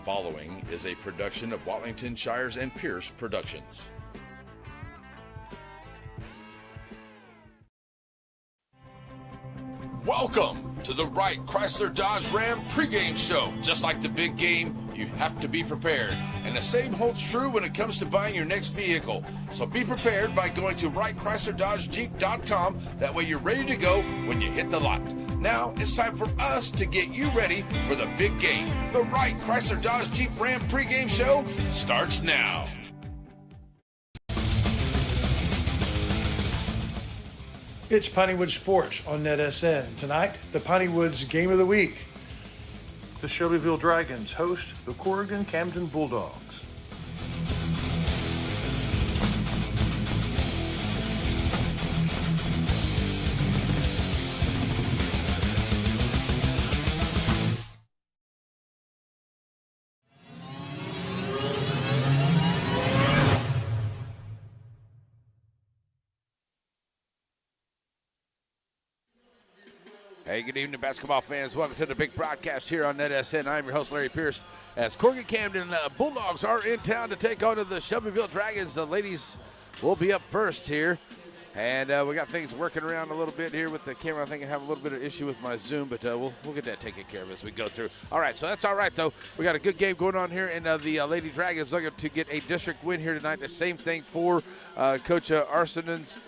following is a production of Watlington Shires and Pierce Productions. Welcome to the Wright Chrysler Dodge Ram pregame show. Just like the big game, you have to be prepared. And the same holds true when it comes to buying your next vehicle. So be prepared by going to WrightChryslerDodgeJeep.com. That way you're ready to go when you hit the lot. Now it's time for us to get you ready for the big game. The Wright Chrysler Dodge Jeep Ram pregame show starts now. It's Pineywood Sports on NetSN. Tonight, the Pineywood's Game of the Week. The Shelbyville Dragons host the Corrigan-Camden Bulldogs. Hey, good evening, basketball fans. Welcome to the big broadcast here on NetSN. I'm your host, Larry Pierce. As Corrigan-Camden Bulldogs are in town to take on the Shelbyville Dragons. The ladies will be up first here. And we got things working around a little bit here with the camera. I think I have a little bit of issue with my Zoom, but we'll get that taken care of as we go through. All right, so that's all right, though. We got a good game going on here, and the Lady Dragons looking to get a district win here tonight. The same thing for Coach Arsenon's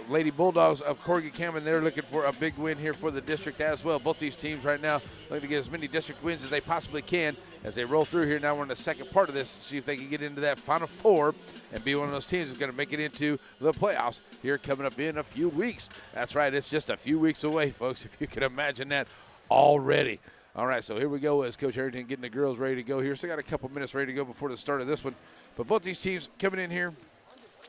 Lady Bulldogs of Corrigan-Camden. They're looking for a big win here for the district as well. Both these teams right now looking to get as many district wins as they possibly can as they roll through here. Now we're in the second part of this, see if they can get into that Final Four and be one of those teams that's going to make it into the playoffs here coming up in a few weeks. That's right, it's just a few weeks away, folks, if you can imagine that already. All right, so here we go as Coach Harrington getting the girls ready to go here. Still got a couple minutes ready to go before the start of this one. But both these teams coming in here,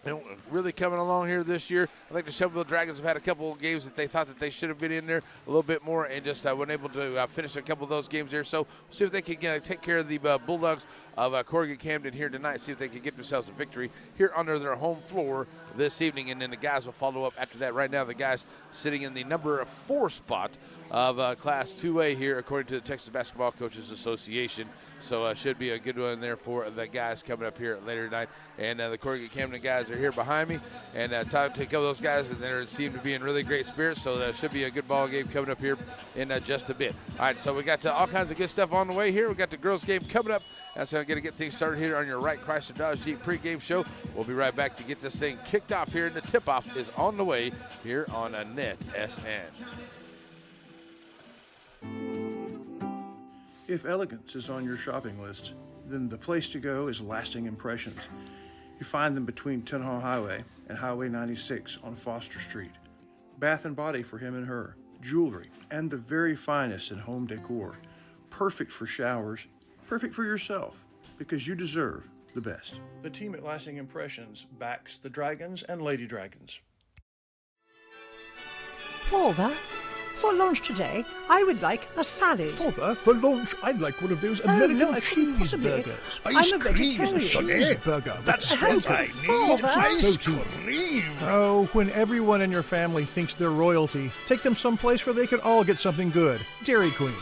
and really coming along here this year. I think the Shelbyville Dragons have had a couple of games that they thought that they should have been in there a little bit more and just weren't able to finish a couple of those games there. So we'll see if they can take care of the Bulldogs of Corrigan-Camden here tonight, see if they can get themselves a victory here under their home floor this evening. And then the guys will follow up after that. Right now, the guys sitting in the number 4 spot of Class 2A here, according to the Texas Basketball Coaches Association. So should be a good one there for the guys coming up here later tonight. And the Corrigan-Camden guys are here behind me. And time to take up those guys, and they seem to be in really great spirits. So that should be a good ball game coming up here in just a bit. All right, so we got all kinds of good stuff on the way here. We got the girls' game coming up. That's how I'm going to get things started here on your Wright Chrysler Dodge Jeep pregame show. We'll be right back to get this thing kicked off here, and the tip-off is on the way here on NetSN. If elegance is on your shopping list, then the place to go is Lasting Impressions. You find them between Tunhaw Highway and Highway 96 on Foster Street. Bath and body for him and her, jewelry, and the very finest in home decor. Perfect for showers, perfect for yourself, because you deserve the best. The team at Lasting Impressions backs the Dragons and Lady Dragons. Father, for lunch today, I would like a salad. Father, for lunch, I'd like one of those American cheeseburgers. I'm a vegetarian. Cheeseburger. That's what I need. Ice cream. Oh, when everyone in your family thinks they're royalty, take them someplace where they could all get something good. Dairy Queen.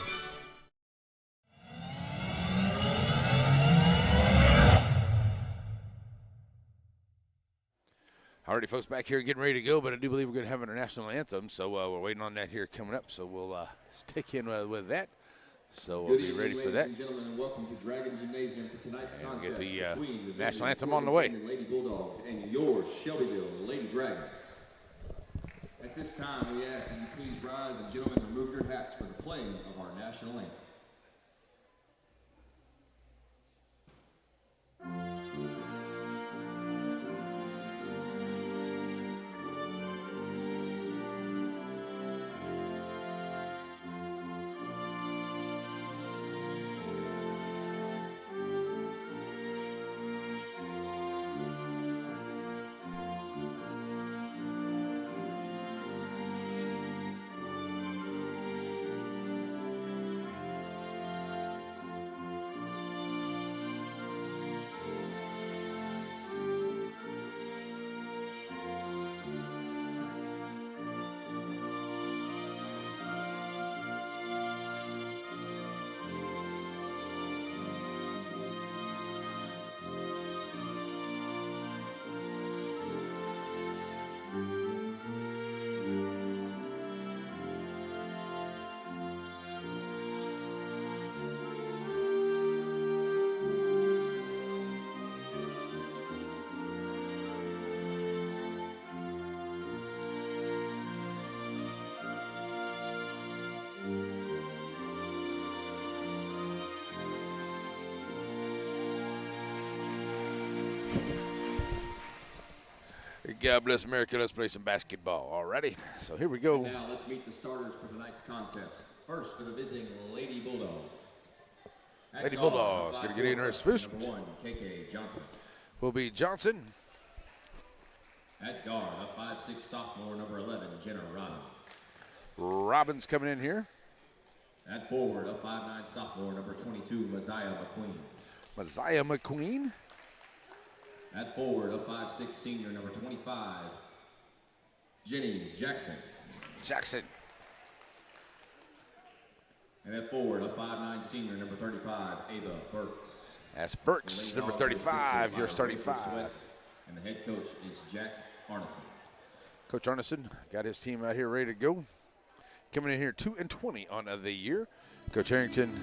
Alrighty, folks, back here getting ready to go, but I do believe we're going to have our national anthem, so we're waiting on that here coming up, so we'll stick in with that. So we'll be ready for that. Ladies and gentlemen, and welcome to Dragon Gymnasium for tonight's contest between the national anthem on the way. Lady Bulldogs and your Shelbyville Lady Dragons. At this time, we ask that you please rise and gentlemen remove your hats for the playing of our national anthem. God bless America. Let's play some basketball. Alrighty. So here we go. Now let's meet the starters for tonight's contest. First for the visiting Lady Bulldogs. At Lady guard, Bulldogs going to get in first. Number 1, KK Johnson. Will be Johnson. At guard, a 5'6" sophomore, number 11, Jenna Robbins. Robbins coming in here. At forward, a 5'9" sophomore, number 22, Messiah McQueen. Messiah McQueen. At forward, a 5'6" senior, number 25, Jenny Jackson. Jackson. And at forward, a 5'9" senior, number 35, Ava Burks. That's Burks, number 35, your starting five. And the head coach is Jack Arneson. Coach Arneson got his team out here ready to go. Coming in here 2-20 on the year. Coach Harrington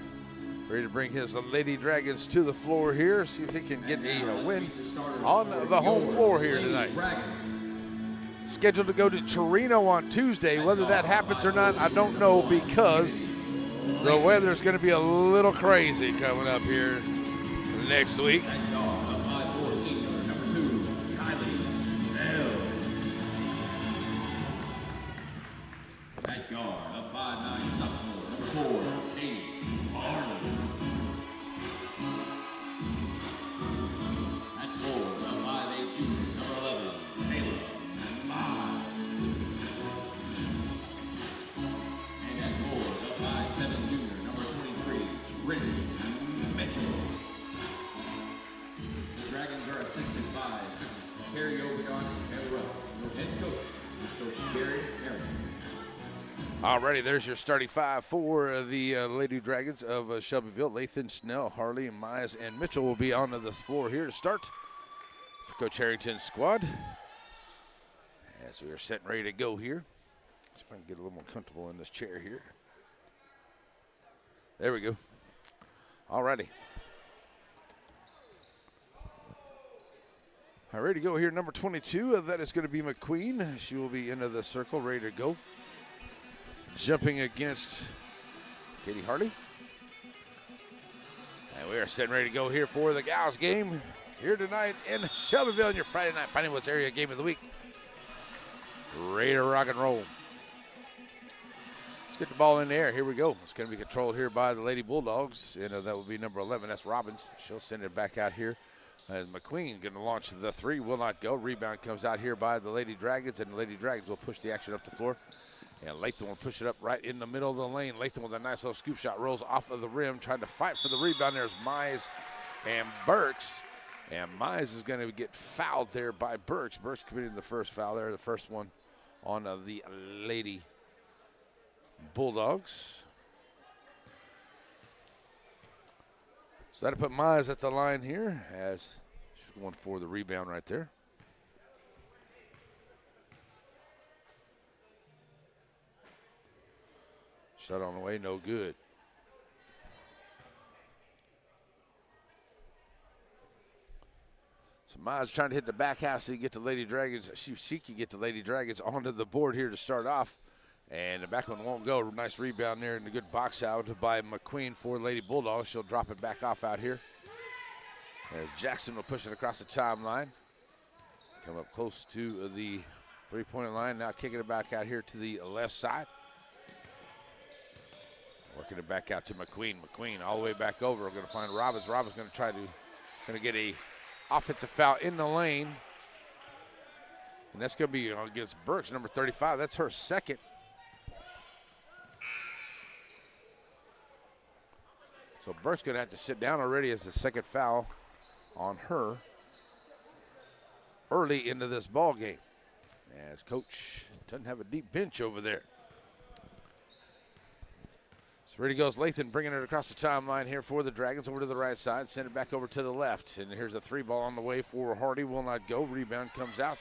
ready to bring his Lady Dragons to the floor here. See if they can get a win on the home floor here tonight. Scheduled to go to Torino on Tuesday. Whether that happens or not, I don't know, because the weather's going to be a little crazy coming up here next week. At guard, a 5'9" sophomore, number 4, Kate Barley. At forward, a 5'8" junior, number 11, Taylor Miles. And at forward, a 5'7" junior, number 23, Trinity Mitchell. The Dragons are assisted by assistants Carrie Obegon and Taylor Rupp. Your head coach is Coach Jerry Harrington. Alrighty, there's your starting five for the Lady Dragons of Shelbyville. Lathan, Snell, Harley, Mize, and Mitchell will be on the floor here to start for Coach Harrington's squad. As we are set and ready to go here. See if I can get a little more comfortable in this chair here. There we go. Alrighty. All right, ready to go here, number 22. That is going to be McQueen. She will be into the circle, ready to go. Jumping against Katie Harley. And we are setting ready to go here for the gals game here tonight in Shelbyville in your Friday night Piney Woods area game of the week. Ready to rock and roll. Let's get the ball in the air. Here we go. It's going to be controlled here by the Lady Bulldogs. And that will be number 11. That's Robbins. She'll send it back out here. As McQueen going to launch the three. Will not go. Rebound comes out here by the Lady Dragons. And the Lady Dragons will push the action up the floor. And Lathan will push it up right in the middle of the lane. Lathan with a nice little scoop shot, rolls off of the rim, trying to fight for the rebound. There's Mize and Burks. And Mize is going to get fouled there by Burks. Burks committed the first foul there, the first one on the Lady Bulldogs. So that'll put Mize at the line here as she's going for the rebound right there. Shot on the way, no good. So Mize trying to hit the back half so he can get the Lady Dragons. She can get the Lady Dragons onto the board here to start off. And the back one won't go. Nice rebound there and a good box out by McQueen for Lady Bulldogs. She'll drop it back off out here. As Jackson will push it across the timeline. Come up close to the three-point line. Now kicking it back out here to the left side. Working it back out to McQueen. McQueen all the way back over. We're going to find Robbins. Robbins going to get a offensive foul in the lane. And that's going to be against Burks, number 35. That's her second. So Burks going to have to sit down already as the second foul on her early into this ball game. As coach doesn't have a deep bench over there. So ready goes Lathan, bringing it across the timeline here for the Dragons over to the right side. Send it back over to the left. And here's a three ball on the way for Hardy. Will not go. Rebound comes out.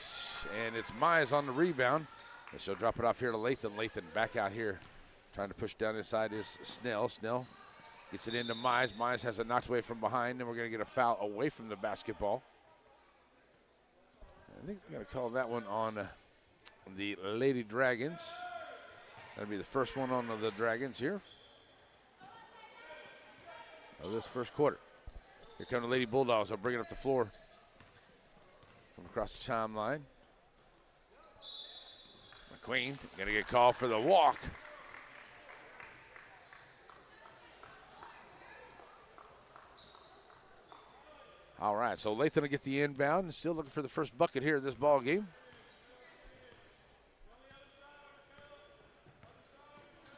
And it's Mize on the rebound. And she'll drop it off here to Lathan. Lathan back out here. Trying to push down inside is Snell. Snell gets it into Mize. Mize has it knocked away from behind. And we're going to get a foul away from the basketball. I think they're going to call that one on the Lady Dragons. That'll be the first one on the Dragons here of this first quarter. Here come the Lady Bulldogs. They'll bring it up the floor. Come across the timeline. McQueen going to get called for the walk. All right, so Lathan will get the inbound and still looking for the first bucket here in this ball game.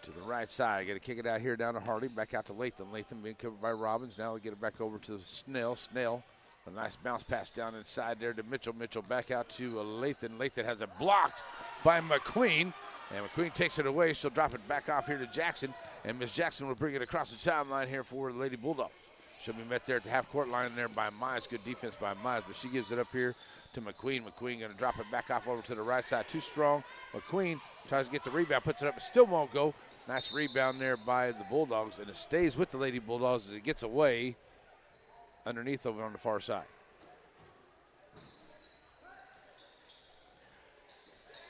To the right side, got to kick it out here down to Harley, back out to Lathan. Lathan being covered by Robbins. Now we get it back over to Snell. Snell, a nice bounce pass down inside there to Mitchell. Mitchell back out to Lathan. Lathan has it blocked by McQueen, and McQueen takes it away. She'll drop it back off here to Jackson, and Miss Jackson will bring it across the timeline here for the Lady Bulldogs. She'll be met there at the half-court line there by Mize. Good defense by Mize, but she gives it up here to McQueen. McQueen going to drop it back off over to the right side. Too strong. McQueen tries to get the rebound, puts it up, but still won't go. Nice rebound there by the Bulldogs, and it stays with the Lady Bulldogs as it gets away underneath over on the far side.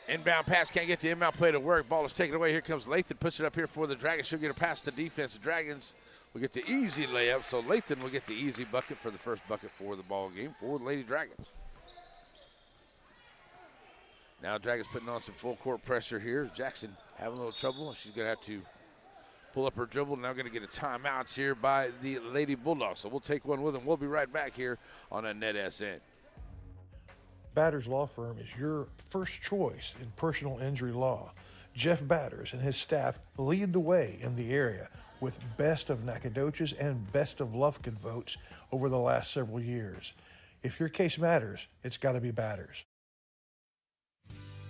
Inbound pass, can't get the inbound play to work. Ball is taken away. Here comes Lathan, push it up here for the Dragons. She'll get it past the defense. The Dragons will get the easy layup, so Lathan will get the easy bucket for the first bucket for the ball game for the Lady Dragons. Now Dragons putting on some full court pressure here. Jackson having a little trouble. She's going to have to pull up her dribble. Now going to get a timeout here by the Lady Bulldogs. So we'll take one with them. We'll be right back here on a NetSN. Batters Law Firm is your first choice in personal injury law. Jeff Batters and his staff lead the way in the area with best of Nacogdoches and best of Lufkin votes over the last several years. If your case matters, it's got to be Batters.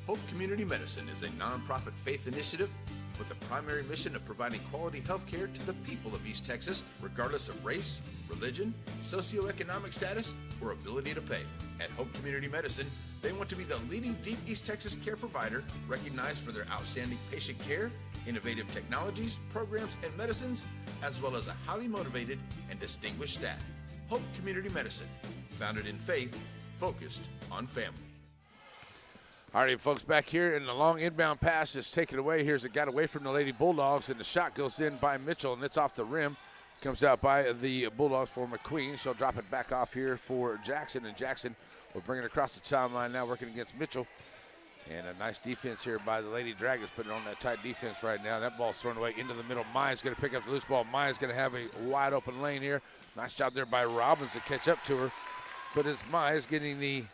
Hope Community Medicine is a nonprofit faith initiative with the primary mission of providing quality health care to the people of East Texas, regardless of race, religion, socioeconomic status, or ability to pay. At Hope Community Medicine, they want to be the leading deep East Texas care provider, recognized for their outstanding patient care, innovative technologies, programs, and medicines, as well as a highly motivated and distinguished staff. Hope Community Medicine, founded in faith, focused on family. All right, folks, back here, and the long inbound pass is taken away. Here's a got away from the Lady Bulldogs, and the shot goes in by Mitchell, and it's off the rim. Comes out by the Bulldogs for McQueen. She'll drop it back off here for Jackson, and Jackson will bring it across the timeline now, working against Mitchell. And a nice defense here by the Lady Dragons, putting on that tight defense right now. That ball's thrown away into the middle. Maya's going to pick up the loose ball. Maya's going to have a wide open lane here. Nice job there by Robbins to catch up to her. But it's Maya's getting the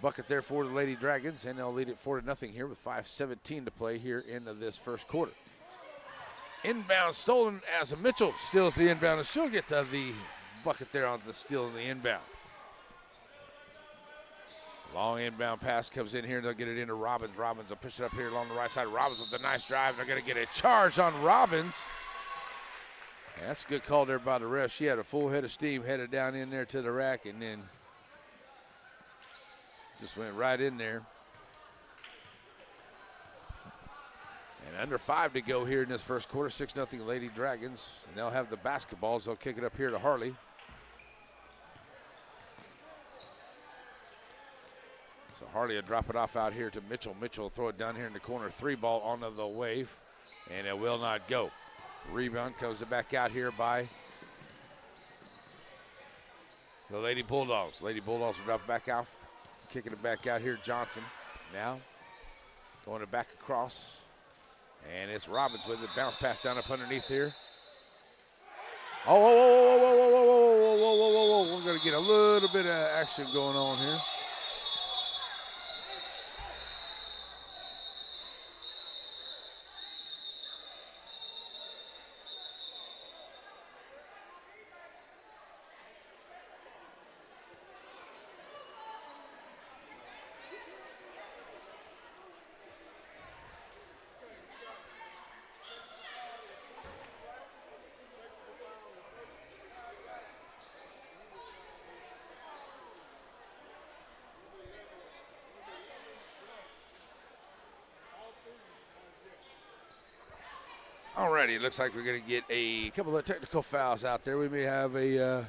bucket there for the Lady Dragons, and they'll lead it 4-0 here with 5:17 to play here in this first quarter. Inbound stolen as Mitchell steals the inbound, and she'll get the bucket there on the steal in the inbound. Long inbound pass comes in here, and they'll get it into Robbins. Robbins will push it up here along the right side. Robbins with a nice drive. They're going to get a charge on Robbins. And that's a good call there by the ref. She had a full head of steam headed down in there to the rack, and then just went right in there. And under 5 to go here in this first quarter. 6-0 Lady Dragons. And they'll have the basketballs. They'll kick it up here to Harley. So Harley will drop it off out here to Mitchell. Mitchell will throw it down here in the corner. 3-ball onto the wave. And it will not go. Rebound comes back out here by the Lady Bulldogs. Lady Bulldogs will drop it back out. Kicking it back out here, Johnson. Now going it back across. And it's Robbins with it. Bounce pass down up underneath here. Oh, we're going to get a little bit of action going on here. Alrighty, it looks like we're going to get a couple of technical fouls out there. We may have a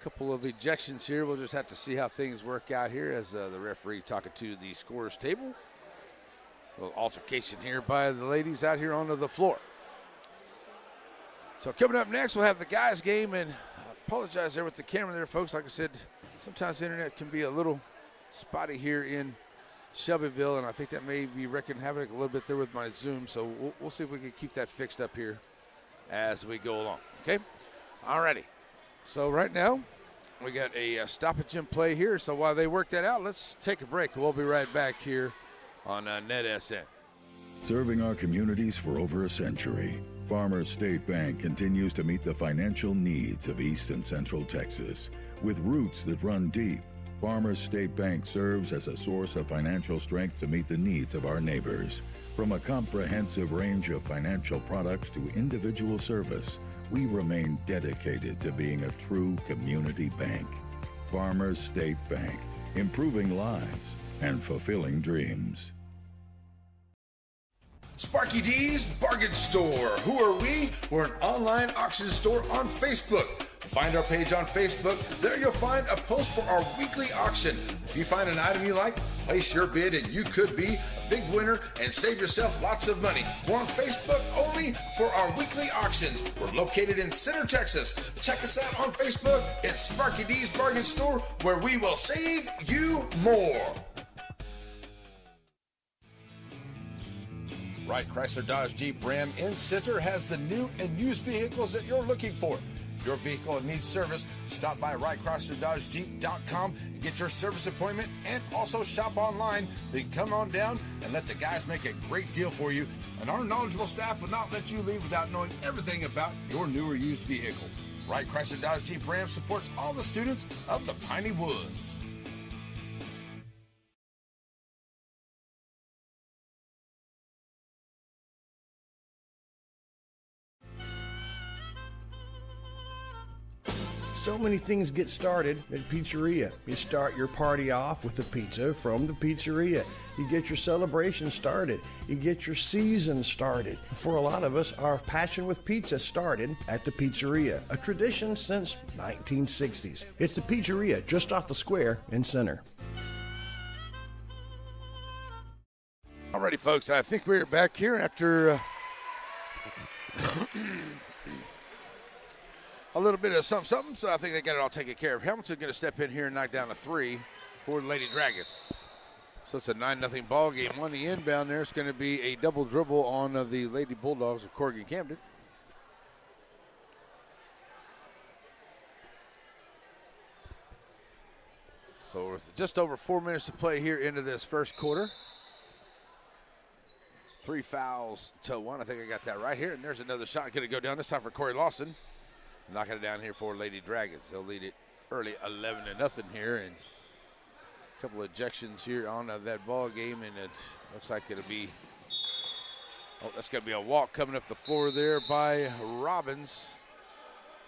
couple of ejections here. We'll just have to see how things work out here as the referee talking to the scorer's table. A little altercation here by the ladies out here onto the floor. So coming up next, we'll have the guys' game, and I apologize there with the camera there, folks. Like I said, sometimes the internet can be a little spotty here in Shelbyville, and I think that may be wreaking havoc a little bit there with my Zoom, so we'll see if we can keep that fixed up here as we go along, okay? Alrighty. So right now, we got a stoppage in play here, so while they work that out, let's take a break. We'll be right back here on NetSN. Serving our communities for over a century, Farmers State Bank continues to meet the financial needs of East and Central Texas. With roots that run deep, Farmers State Bank serves as a source of financial strength to meet the needs of our neighbors. From a comprehensive range of financial products to individual service, we remain dedicated to being a true community bank. Farmers State Bank, improving lives and fulfilling dreams. Sparky D's Bargain Store. Who are we? We're an online auction store on Facebook. Find our page on Facebook. There you'll find a post for our weekly auction. If you find an item you like, place your bid and you could be a big winner and save yourself lots of money. We're on Facebook only for our weekly auctions. We're located in Center, Texas. Check us out on Facebook. It's Sparky D's Bargain Store, where we will save you more. Wright Chrysler Dodge Jeep Ram in Center has the new and used vehicles that you're looking for. If your vehicle needs service, stop by WrightChryslerDodgeJeep.com and get your service appointment, and also shop online. Then come on down and let the guys make a great deal for you. And our knowledgeable staff will not let you leave without knowing everything about your new or used vehicle. Wright Chrysler Dodge Jeep Ram supports all the students of the Piney Woods. So many things get started at Pizzeria. You start your party off with a pizza from the pizzeria. You get your celebration started. You get your season started. For a lot of us, our passion with pizza started at the Pizzeria, a tradition since 1960s. It's the Pizzeria just off the square in Center. Alrighty, folks, I think we're back here after a little bit of something, so I think they got it all taken care of. Hamilton's going to step in here and knock down a 3 for the Lady Dragons. So it's a 9-0 ball game. On the inbound there, it's going to be a double dribble on the Lady Bulldogs of Corrigan-Camden. So with just over 4 minutes to play here into this first quarter. 3 fouls to 1. I think I got that right here. And there's another shot going to go down, this time for Corey Lawson. Knocking it down here for Lady Dragons. They'll lead it early 11-0 here. And a couple of ejections here on that ball game. And it looks like it'll be, that's going to be a walk coming up the floor there by Robbins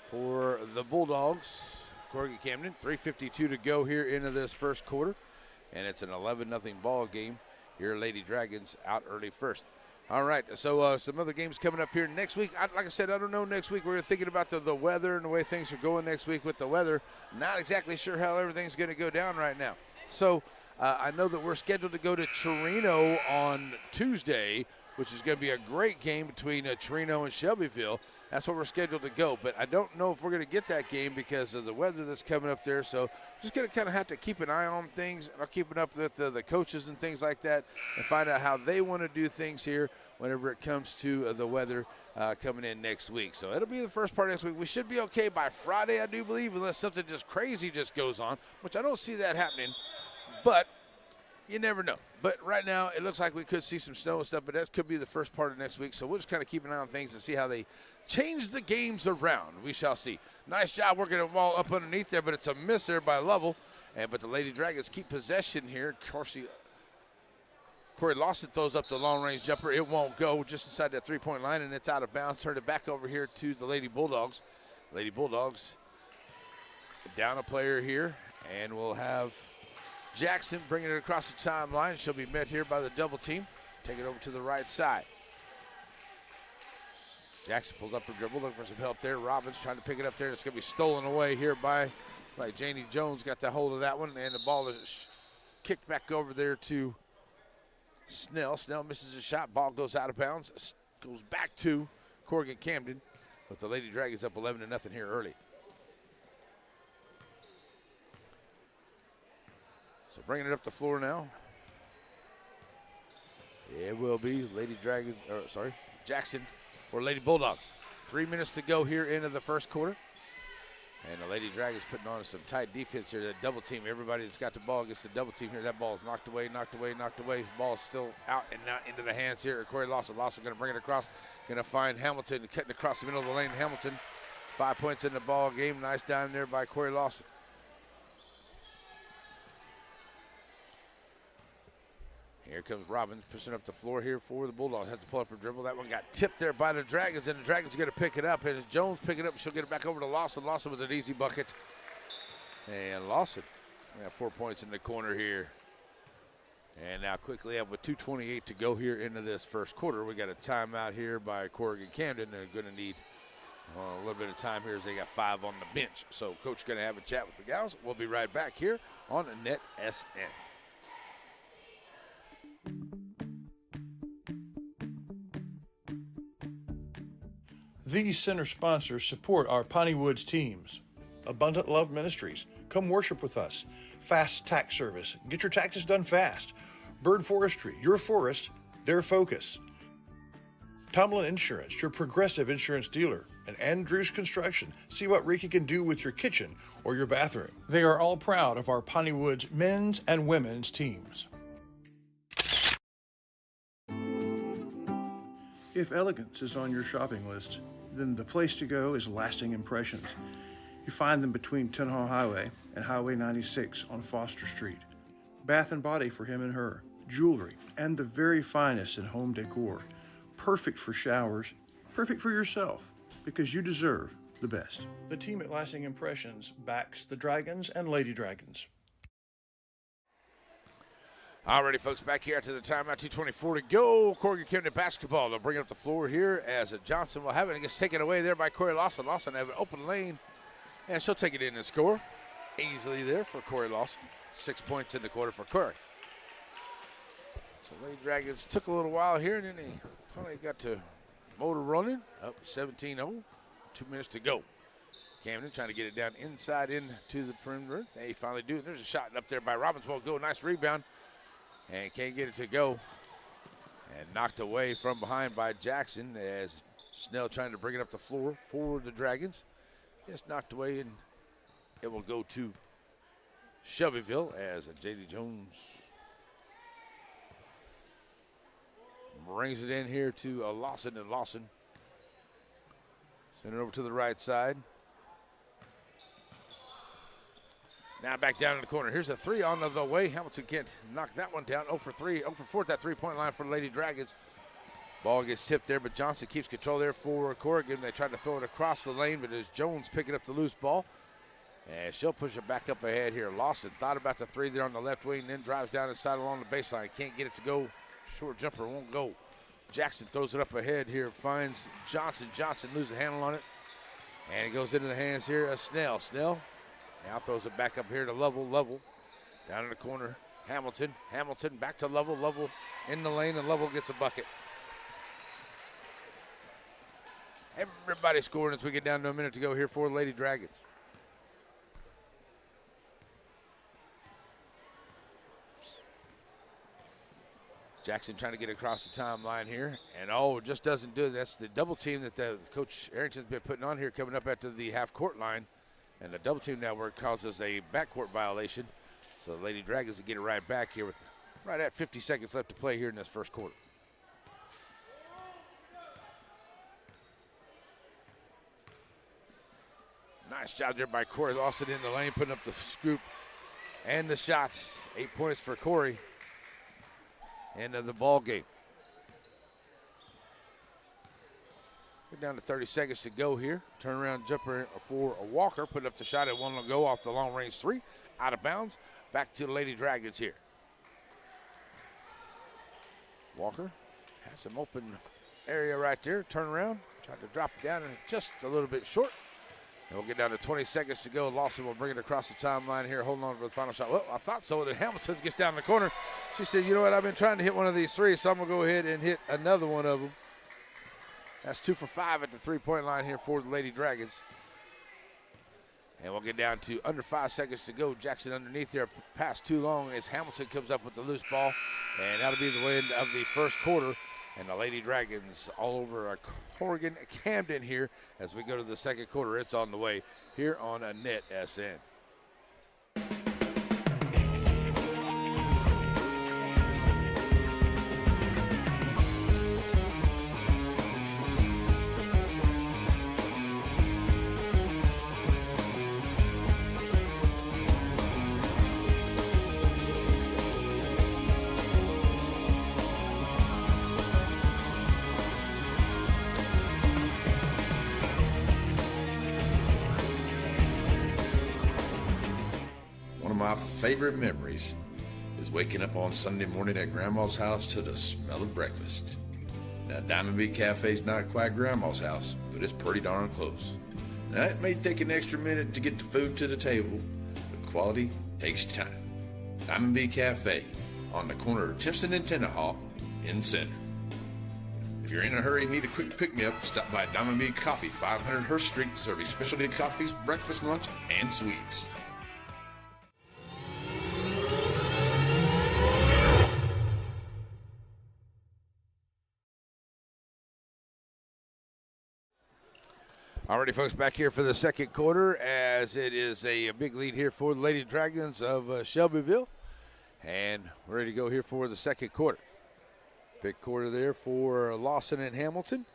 for the Bulldogs. Corrigan-Camden, 3:52 to go here into this first quarter. And it's an 11-0 ball game. Here, Lady Dragons out early first. All right, so some other games coming up here next week. Like I said, I don't know next week. We're thinking about the weather and the way things are going next week with the weather. Not exactly sure how everything's going to go down right now. So I know that we're scheduled to go to Torino on Tuesday, which is going to be a great game between Torino and Shelbyville. That's where we're scheduled to go. But I don't know if we're going to get that game because of the weather that's coming up there. So just going to kind of have to keep an eye on things. I'll keep it up with the coaches and things like that and find out how they want to do things here whenever it comes to the weather coming in next week. So it'll be the first part of next week. We should be okay by Friday, I do believe, unless something just crazy just goes on, which I don't see that happening. But you never know. But right now, it looks like we could see some snow and stuff, but that could be the first part of next week. So we'll just kind of keep an eye on things and see how they change the games around. We shall see. Nice job working the ball up underneath there, but it's a miss there by Lovell. But the Lady Dragons keep possession here. Corey Lawson throws up the long-range jumper. It won't go just inside that three-point line, and it's out of bounds. Turn it back over here to the Lady Bulldogs. Lady Bulldogs down a player here, and we'll have Jackson bringing it across the timeline. She'll be met here by the double team. Take it over to the right side. Jackson pulls up her dribble, looking for some help there. Robbins trying to pick it up there. It's going to be stolen away here by Janie Jones. Got the hold of that one, and the ball is kicked back over there to Snell. Snell misses a shot. Ball goes out of bounds. Goes back to Corrigan-Camden. But the Lady Dragons up 11-0 here early. So bringing it up the floor now It will be Jackson for Lady Bulldogs. 3 minutes to go here into the first quarter. And the Lady Dragons putting on some tight defense here. That double team, everybody that's got the ball gets the double team here. That ball is knocked away. Ball is still out and not into the hands here of Corey Lawson. Lawson going to bring it across. Going to find Hamilton cutting across the middle of the lane. Hamilton, 5 points in the ball game. Nice dime there by Corey Lawson. Here comes Robbins pushing up the floor here for the Bulldogs. Has to pull up her dribble. That one got tipped there by the Dragons, and the Dragons are going to pick it up. And as Jones pick it up, she'll get it back over to Lawson. Lawson with an easy bucket. And Lawson got 4 points in the corner here. And now quickly up with 2:28 to go here into this first quarter. We got a timeout here by Corrigan-Camden. They're going to need a little bit of time here as they got 5 on the bench. So Coach going to have a chat with the gals. We'll be right back here on Net SN. These center sponsors support our Piney Woods teams. Abundant Love Ministries, come worship with us. Fast Tax Service, get your taxes done fast. Bird Forestry, your forest, their focus. Tomlin Insurance, your progressive insurance dealer. And Andrews Construction, see what Ricky can do with your kitchen or your bathroom. They are all proud of our Piney Woods men's and women's teams. If elegance is on your shopping list, then the place to go is Lasting Impressions. You find them between Tenhaw Highway and Highway 96 on Foster Street. Bath and body for him and her, jewelry, and the very finest in home decor. Perfect for showers, perfect for yourself, because you deserve the best. The team at Lasting Impressions backs the Dragons and Lady Dragons. Alrighty, folks, back here to the timeout, 2:24 to go. Corrigan-Camden basketball. They'll bring it up the floor here as Johnson will have it. It gets taken away there by Corey Lawson. Lawson have an open lane, and she'll take it in and score. Easily there for Corey Lawson. 6 points in the quarter for Corey. So Lady Dragons took a little while here, and then they finally got to motor running. Up 17-0, 2 minutes to go. Camden trying to get it down inside into the perimeter. They finally do it. There's a shot up there by Robbins. Won't go. Nice rebound. And can't get it to go. And knocked away from behind by Jackson as Snell trying to bring it up the floor for the Dragons. Just knocked away, and it will go to Shelbyville as J.D. Jones brings it in here to Lawson, and Lawson send it over to the right side. Now back down in the corner. Here's a three on the way. Hamilton can't knock that one down. 0 for 3, 0 for 4 at that three-point line for the Lady Dragons. Ball gets tipped there, but Johnson keeps control there for Corrigan. They tried to throw it across the lane, but it's Jones picking up the loose ball. And she'll push it back up ahead here. Lawson thought about the three there on the left wing, then drives down inside along the baseline. Can't get it to go. Short jumper won't go. Jackson throws it up ahead here, finds Johnson. Johnson loses the handle on it. And it goes into the hands here of Snell. Snell now throws it back up here to Level. Down in the corner, Hamilton back to Level in the lane, and Level gets a bucket. Everybody scoring as we get down to a minute to go here for the Lady Dragons. Jackson trying to get across the timeline here, and just doesn't do it. That's the double team that the Coach Arrington's been putting on here coming up after the half-court line. And the double team network causes a backcourt violation. So the Lady Dragons will get it right back here with right at 50 seconds left to play here in this first quarter. Nice job there by Corey Lawson in the lane, putting up the scoop and the shots. 8 points for Corey. End of the ball game. We're down to 30 seconds to go here. Turnaround jumper for Walker. Put up the shot at 1 to go off the long range three. Out of bounds. Back to the Lady Dragons here. Walker has some open area right there. Turn around. Tried to drop it down and just a little bit short. And we'll get down to 20 seconds to go. Lawson will bring it across the timeline here. Holding on for the final shot. Well, I thought so. Then Hamilton gets down in the corner. She said, you know what? I've been trying to hit one of these threes, so I'm going to go ahead and hit another one of them. That's 2 for 5 at the three-point line here for the Lady Dragons. And we'll get down to under 5 seconds to go. Jackson underneath there, pass too long as Hamilton comes up with the loose ball. And that'll be the end of the first quarter. And the Lady Dragons all over Corrigan-Camden here as we go to the second quarter. It's on the way here on a Net SN. My favorite memories is waking up on Sunday morning at Grandma's house to the smell of breakfast. Now, Diamond B Cafe's not quite Grandma's house, but it's pretty darn close. Now, it may take an extra minute to get the food to the table, but quality takes time. Diamond B Cafe on the corner of Timpson and Tenahawk in the center. If you're in a hurry and need a quick pick-me-up, stop by Diamond B Coffee, 500 Hurst Street, serving specialty coffees, breakfast, lunch, and sweets. Alrighty, folks, back here for the second quarter as it is a big lead here for the Lady Dragons of Shelbyville. And we're ready to go here for the second quarter. Big quarter there for Lawson and Hamilton.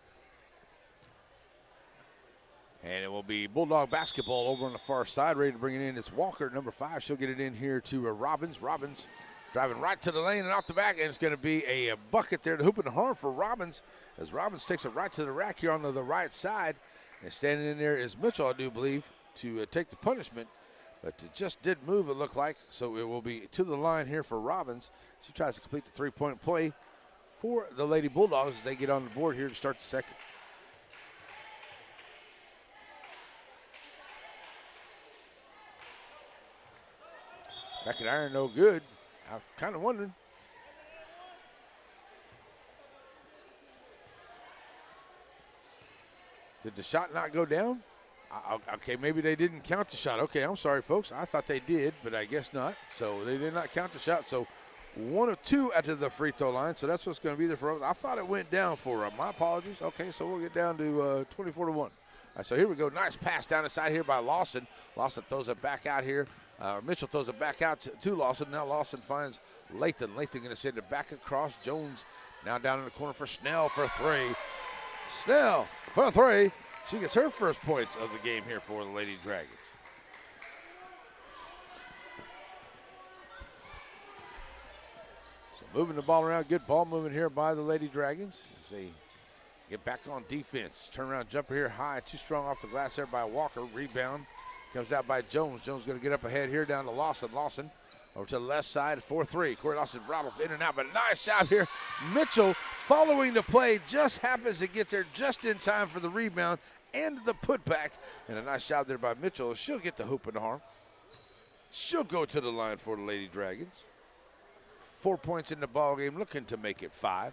And it will be Bulldog basketball over on the far side. Ready to bring it in. It's Walker, number 5. She'll get it in here to Robbins. Robbins driving right to the lane and off the back. And it's going to be a bucket there to hoop and harm for Robbins as Robbins takes it right to the rack here on the right side. And standing in there is Mitchell, I do believe, to take the punishment. But it just did move, it looked like. So it will be to the line here for Robbins. She tries to complete the three-point play for the Lady Bulldogs as they get on the board here to start the second. Back at iron, no good. I'm kind of wondering. Did the shot not go down? Okay, maybe they didn't count the shot. Okay, I'm sorry, folks. I thought they did, but I guess not. So they did not count the shot. So 1 of 2 out to the free throw line. So that's what's going to be there for us. I thought it went down for my apologies. Okay, so we'll get down to 24-1. So here we go. Nice pass down the side here by Lawson. Lawson throws it back out here. Mitchell throws it back out to Lawson. Now Lawson finds Lathan. Lathan going to send it back across. Jones now down in the corner for Snell for 3. Snell for 3. She gets her first points of the game here for the Lady Dragons. So moving the ball around. Good ball movement here by the Lady Dragons as they get back on defense. Turnaround jumper here high. Too strong off the glass there by Walker. Rebound comes out by Jones. Jones going to get up ahead here down to Lawson. Lawson over to the left side, 4-3. Corey Lawson Roberts in and out, but a nice job here. Mitchell following the play just happens to get there just in time for the rebound and the putback. And a nice job there by Mitchell. She'll get the hoop and harm. She'll go to the line for the Lady Dragons. 4 points in the ball game, looking to make it 5.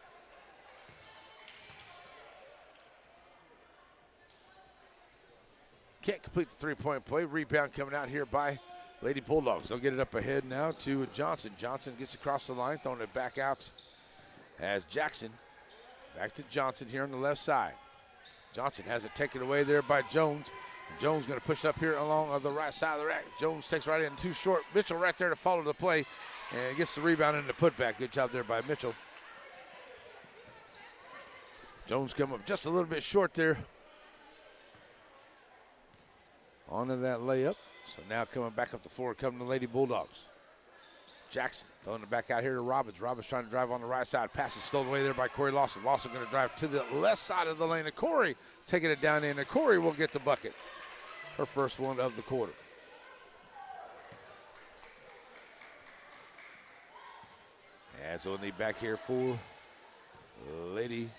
Can't complete the three-point play. Rebound coming out here by Lady Bulldogs. They'll get it up ahead now to Johnson. Johnson gets across the line, throwing it back out as Jackson. Back to Johnson here on the left side. Johnson has it taken away there by Jones. Jones going to push up here along on the right side of the rack. Jones takes right in, too short. Mitchell right there to follow the play and gets the rebound and the putback. Good job there by Mitchell. Jones come up just a little bit short there onto that layup. So now coming back up the floor, coming to Lady Bulldogs. Jackson throwing it back out here to Robbins. Robbins trying to drive on the right side. Pass is stolen away there by Corey Lawson. Lawson going to drive to the left side of the lane. And Corey taking it down in. And Corey will get the bucket. Her first one of the quarter. And so we'll need back here for Lady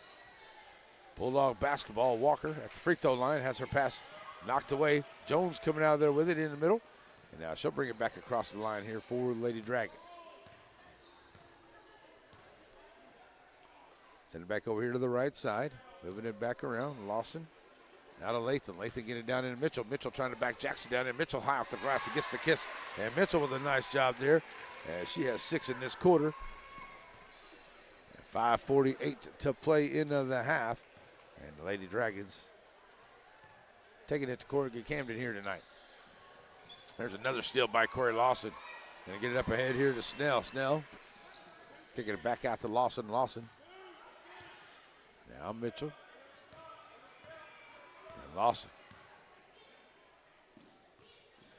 Bulldog basketball. Walker at the free throw line has her pass knocked away. Jones coming out of there with it in the middle. And now she'll bring it back across the line here for Lady Dragons. Send it back over here to the right side. Moving it back around. Lawson Now to Lathan. Lathan getting down into Mitchell. Mitchell trying to back Jackson down, and Mitchell high off the glass and gets the kiss. And Mitchell with a nice job there. She has 6 in this quarter. 5:48 to play in the half. And the Lady Dragons taking it to Corrigan-Camden here tonight. There's another steal by Corey Lawson. Gonna get it up ahead here to Snell. Snell kicking it back out to Lawson. Lawson. Now Mitchell. And Lawson.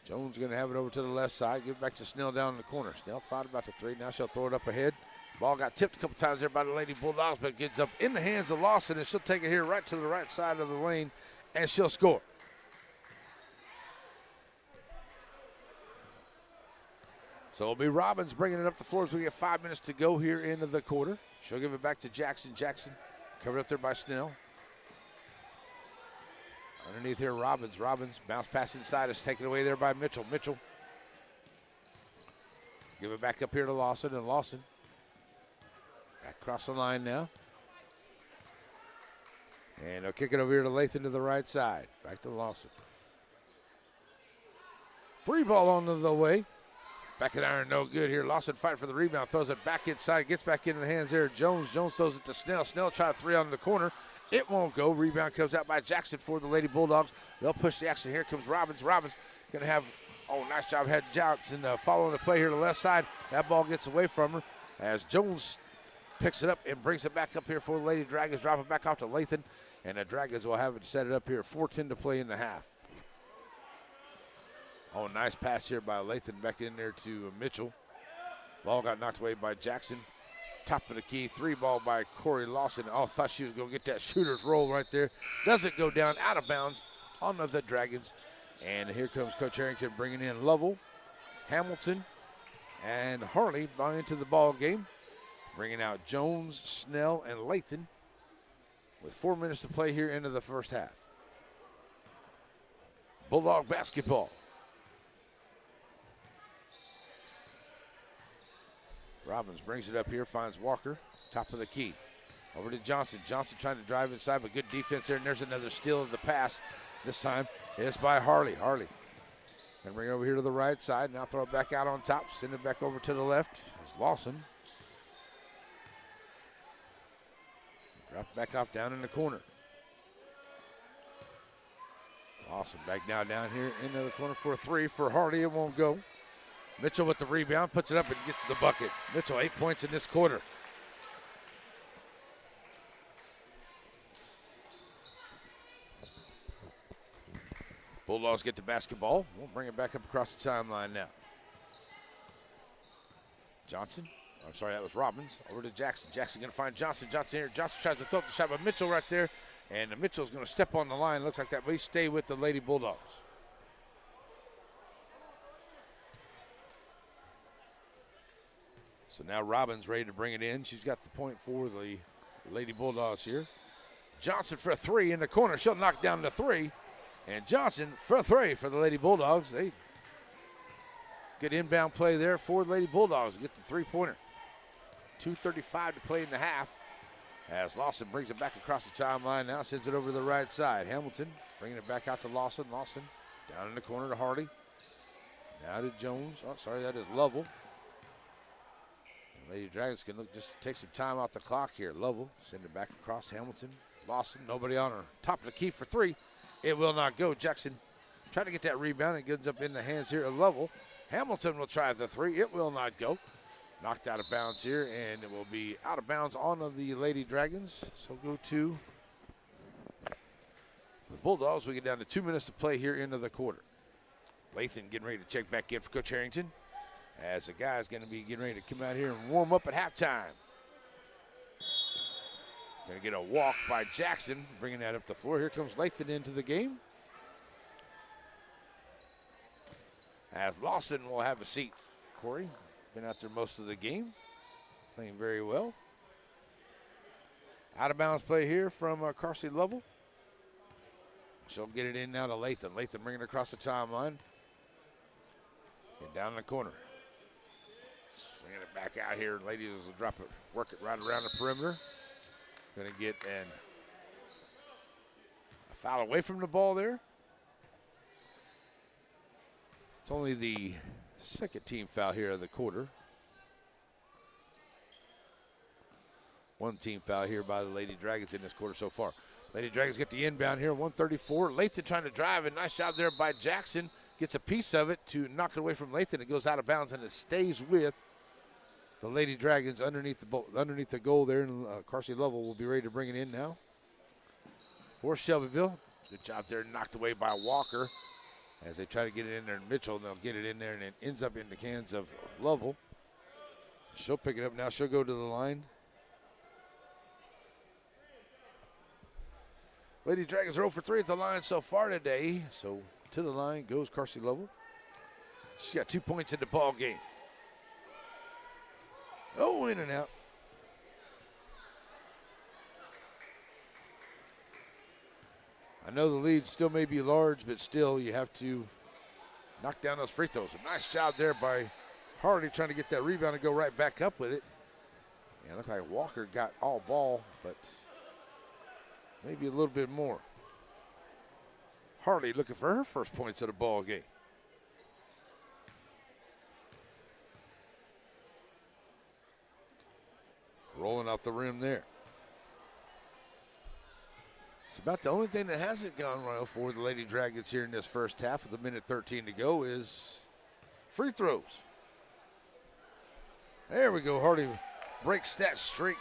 Jones gonna have it over to the left side. Give it back to Snell down in the corner. Snell fired about the 3. Now she'll throw it up ahead. Ball got tipped a couple times there by the Lady Bulldogs, but it gets up in the hands of Lawson, and she'll take it here right to the right side of the lane, and she'll score. So it'll be Robbins bringing it up the floor as we get 5 minutes to go here into the quarter. She'll give it back to Jackson. Jackson covered up there by Snell. Underneath here, Robbins. Robbins bounce pass inside is taken away there by Mitchell. Mitchell give it back up here to Lawson, and Lawson back across the line now. And they'll kick it over here to Lathan to the right side. Back to Lawson. 3 ball on the way. Back at iron, no good here. Lawson fight for the rebound, throws it back inside, gets back into the hands there of Jones. Jones throws it to Snell. Snell try 3 on the corner. It won't go. Rebound comes out by Jackson for the Lady Bulldogs. They'll push the action. Here comes Robbins. Robbins going to have, nice job. Had Johnson following the play here to the left side. That ball gets away from her as Jones picks it up and brings it back up here for the Lady Dragons. Drop it back off to Lathan, and the Dragons will have it set it up here. 4:10 to play in the half. Nice pass here by Lathan back in there to Mitchell. Ball got knocked away by Jackson. Top of the key, 3 ball by Corey Lawson. Thought she was going to get that shooter's roll right there. Doesn't go down, out of bounds on the Dragons. And here comes Coach Harrington bringing in Lovell, Hamilton, and Harley into the ball game. Bringing out Jones, Snell, and Lathan with 4 minutes to play here into the first half. Bulldog basketball. Robbins brings it up here, finds Walker, top of the key. Over to Johnson. Johnson trying to drive inside, but good defense there, and there's another steal of the pass. This time it's by Harley. Harley gonna bring it over here to the right side. Now throw it back out on top, send it back over to the left. It's Lawson. Drop it back off down in the corner. Lawson back now down here into the corner for a 3 for Harley. It won't go. Mitchell with the rebound, puts it up and gets the bucket. Mitchell, 8 points in this quarter. Bulldogs get the basketball. We'll bring it back up across the timeline now. Johnson. I'm sorry, that was Robbins. Over to Jackson. Jackson going to find Johnson. Johnson here. Johnson tries to throw up the shot by Mitchell right there. And Mitchell's going to step on the line. Looks like that may stay with the Lady Bulldogs. So now Robbins ready to bring it in. She's got the point for the Lady Bulldogs here. Johnson for a 3 in the corner. She'll knock down the 3. And Johnson for a 3 for the Lady Bulldogs. They good inbound play there for the Lady Bulldogs. Get the 3-pointer. 2:35 to play in the half. As Lawson brings it back across the timeline now, sends it over to the right side. Hamilton bringing it back out to Lawson. Lawson down in the corner to Hardy. Now to Jones. That is Lovell. Lady Dragons can look just take some time off the clock here. Lovell send it back across Hamilton. Lawson, nobody on her. Top of the key for 3. It will not go. Jackson trying to get that rebound. It gets up in the hands here of Lovell. Hamilton will try the 3. It will not go. Knocked out of bounds here, and it will be out of bounds on the Lady Dragons. So go to the Bulldogs. We get down to 2 minutes to play here into the quarter. Lathan getting ready to check back in for Coach Harrington, as the guy's going to be getting ready to come out here and warm up at halftime. Going to get a walk by Jackson, bringing that up the floor. Here comes Lathan into the game. As Lawson will have a seat. Corey, been out there most of the game, playing very well. Out of bounds play here from Carsey Lovell. She'll get it in now to Lathan. Lathan bringing it across the timeline. And down in the corner. Swinging it back out here. Ladies will drop it, work it right around the perimeter. Going to get a foul away from the ball there. It's only the second team foul here of the quarter. One team foul here by the Lady Dragons in this quarter so far. Lady Dragons get the inbound here, 134. Lathan trying to drive, and nice job there by Jackson. Gets a piece of it to knock it away from Lathan. It goes out of bounds, and it stays with the Lady Dragons underneath the goal there. And Carsey Lovell will be ready to bring it in now for Shelbyville. Good job there, knocked away by Walker as they try to get it in there. And Mitchell, and they'll get it in there, and it ends up in the hands of Lovell. She'll pick it up now. She'll go to the line. Lady Dragons are 0 for 3 at the line so far today. So to the line goes Carsey Lovell. She's got 2 points in the ball game. Oh, in and out. I know the lead still may be large, but still you have to knock down those free throws. A nice job there by Hardy trying to get that rebound and go right back up with it. Yeah, it looked like Walker got all ball, but maybe a little bit more. Harley looking for her first points of the ball game. Rolling out the rim there. It's about the only thing that hasn't gone well for the Lady Dragons here in this first half with 1:13 to go is free throws. There we go. Hardy breaks that streak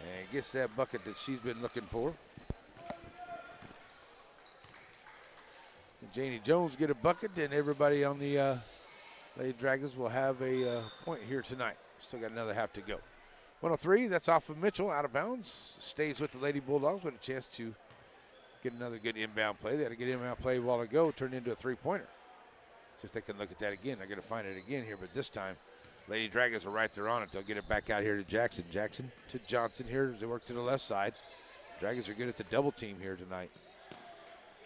and gets that bucket that she's been looking for. And Janie Jones get a bucket, and everybody on the Lady Dragons will have a point here tonight. Still got another half to go. 103, that's off of Mitchell, out of bounds. Stays with the Lady Bulldogs with a chance to get another good inbound play. They had a good inbound play a while ago, turned into a three-pointer. See if they can look at that again. They're going to find it again here, but this time Lady Dragons are right there on it. They'll get it back out here to Jackson. Jackson to Johnson here as they work to the left side. Dragons are good at the double team here tonight.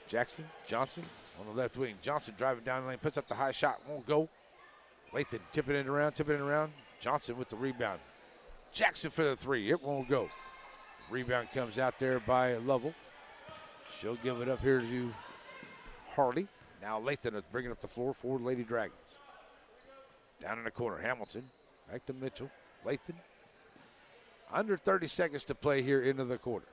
Jackson, Johnson on the left wing. Johnson driving down the lane, puts up the high shot, won't go. Lathan tipping it around. Johnson with the rebound. Jackson for the three, it won't go. Rebound comes out there by Lovell. She'll give it up here to Harley. Now Lathan is bringing up the floor for Lady Dragons. Down in the corner, Hamilton, back to Mitchell. Lathan, under 30 seconds to play here into the quarter.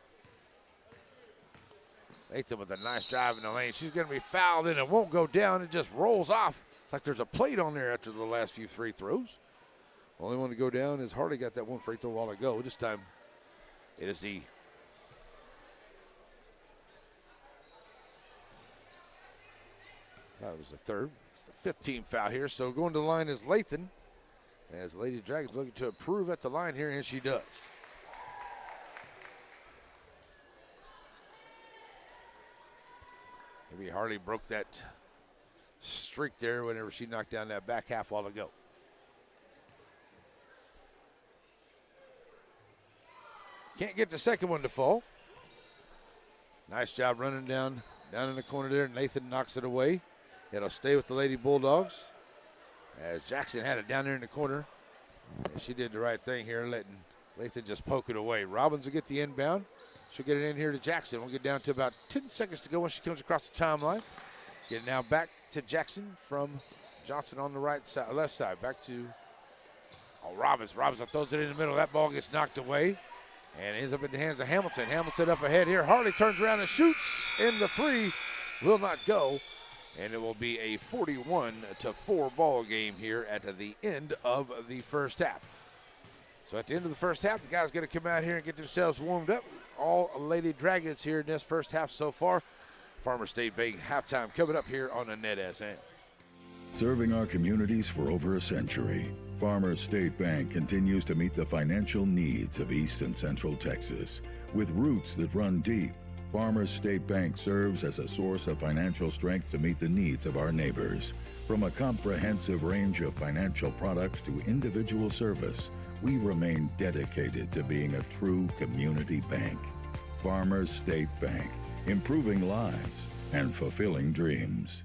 Lathan with a nice drive in the lane. She's going to be fouled and it won't go down. It just rolls off. It's like there's a plate on there after the last few free throws. Only one to go down is Harley got that one free throw a while ago. This time it is that was the third. It's the 15th foul here. So going to the line is Lathan. As Lady Dragons looking to improve at the line here, and she does. Maybe Harley broke that streak there whenever she knocked down that back half while ago. Can't get the second one to fall. Nice job running down in the corner there. Nathan knocks it away. It'll stay with the Lady Bulldogs. As Jackson had it down there in the corner. And she did the right thing here, letting Lathan just poke it away. Robbins will get the inbound. She'll get it in here to Jackson. We'll get down to about 10 seconds to go when she comes across the timeline. Get it now back to Jackson from Johnson on the left side. Back to Robbins. Robbins throws it in the middle. That ball gets knocked away. And ends up in the hands of Hamilton. Hamilton up ahead here. Harley turns around and shoots. And the three will not go. And it will be a 41-4 ball game here at the end of the first half. So at the end of the first half, the guys going to come out here and get themselves warmed up. All Lady Dragons here in this first half so far. Farmer State Bank halftime coming up here on the NetSN. Serving our communities for over a century, Farmers State Bank continues to meet the financial needs of East and Central Texas. With roots that run deep, Farmers State Bank serves as a source of financial strength to meet the needs of our neighbors. From a comprehensive range of financial products to individual service, we remain dedicated to being a true community bank. Farmers State Bank, improving lives and fulfilling dreams.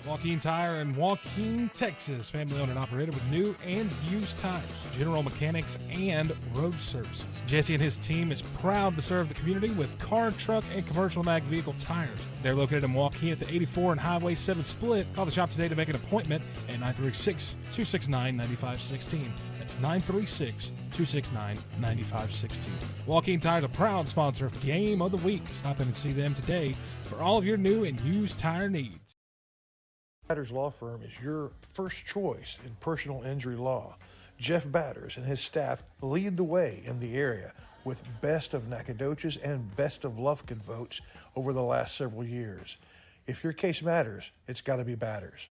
Joaquin Tire in Joaquin, Texas. Family owned and operated with new and used tires, general mechanics, and road services. Jesse and his team is proud to serve the community with car, truck, and commercial and ag vehicle tires. They're located in Joaquin at the 84 and Highway 7 split. Call the shop today to make an appointment at 936-269-9516. That's 936-269-9516. Joaquin Tire is a proud sponsor of Game of the Week. Stop in and see them today for all of your new and used tire needs. Batters Law Firm is your first choice in personal injury law. Jeff Batters and his staff lead the way in the area with best of Nacogdoches and best of Lufkin votes over the last several years. If your case matters, it's got to be Batters.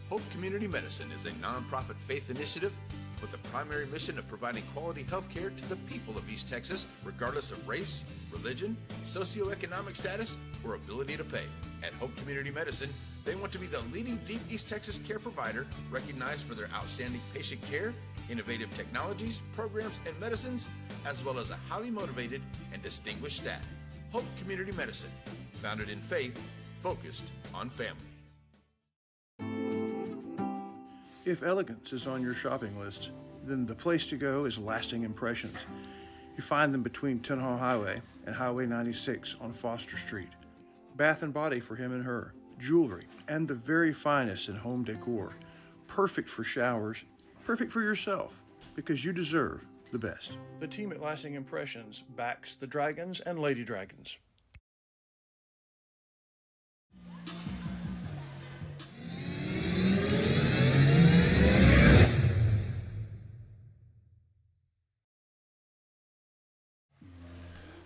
Hope Community Medicine is a nonprofit faith initiative with the primary mission of providing quality health care to the people of East Texas, regardless of race, religion, socioeconomic status, or ability to pay. At Hope Community Medicine, they want to be the leading deep East Texas care provider recognized for their outstanding patient care, innovative technologies, programs, and medicines, as well as a highly motivated and distinguished staff. Hope Community Medicine, founded in faith, focused on family. If elegance is on your shopping list, then the place to go is Lasting Impressions. You find them between Tenhaw Highway and Highway 96 on Foster Street. Bath and body for him and her, jewelry, and the very finest in home decor. Perfect for showers, perfect for yourself, because you deserve the best. The team at Lasting Impressions backs the Dragons and Lady Dragons.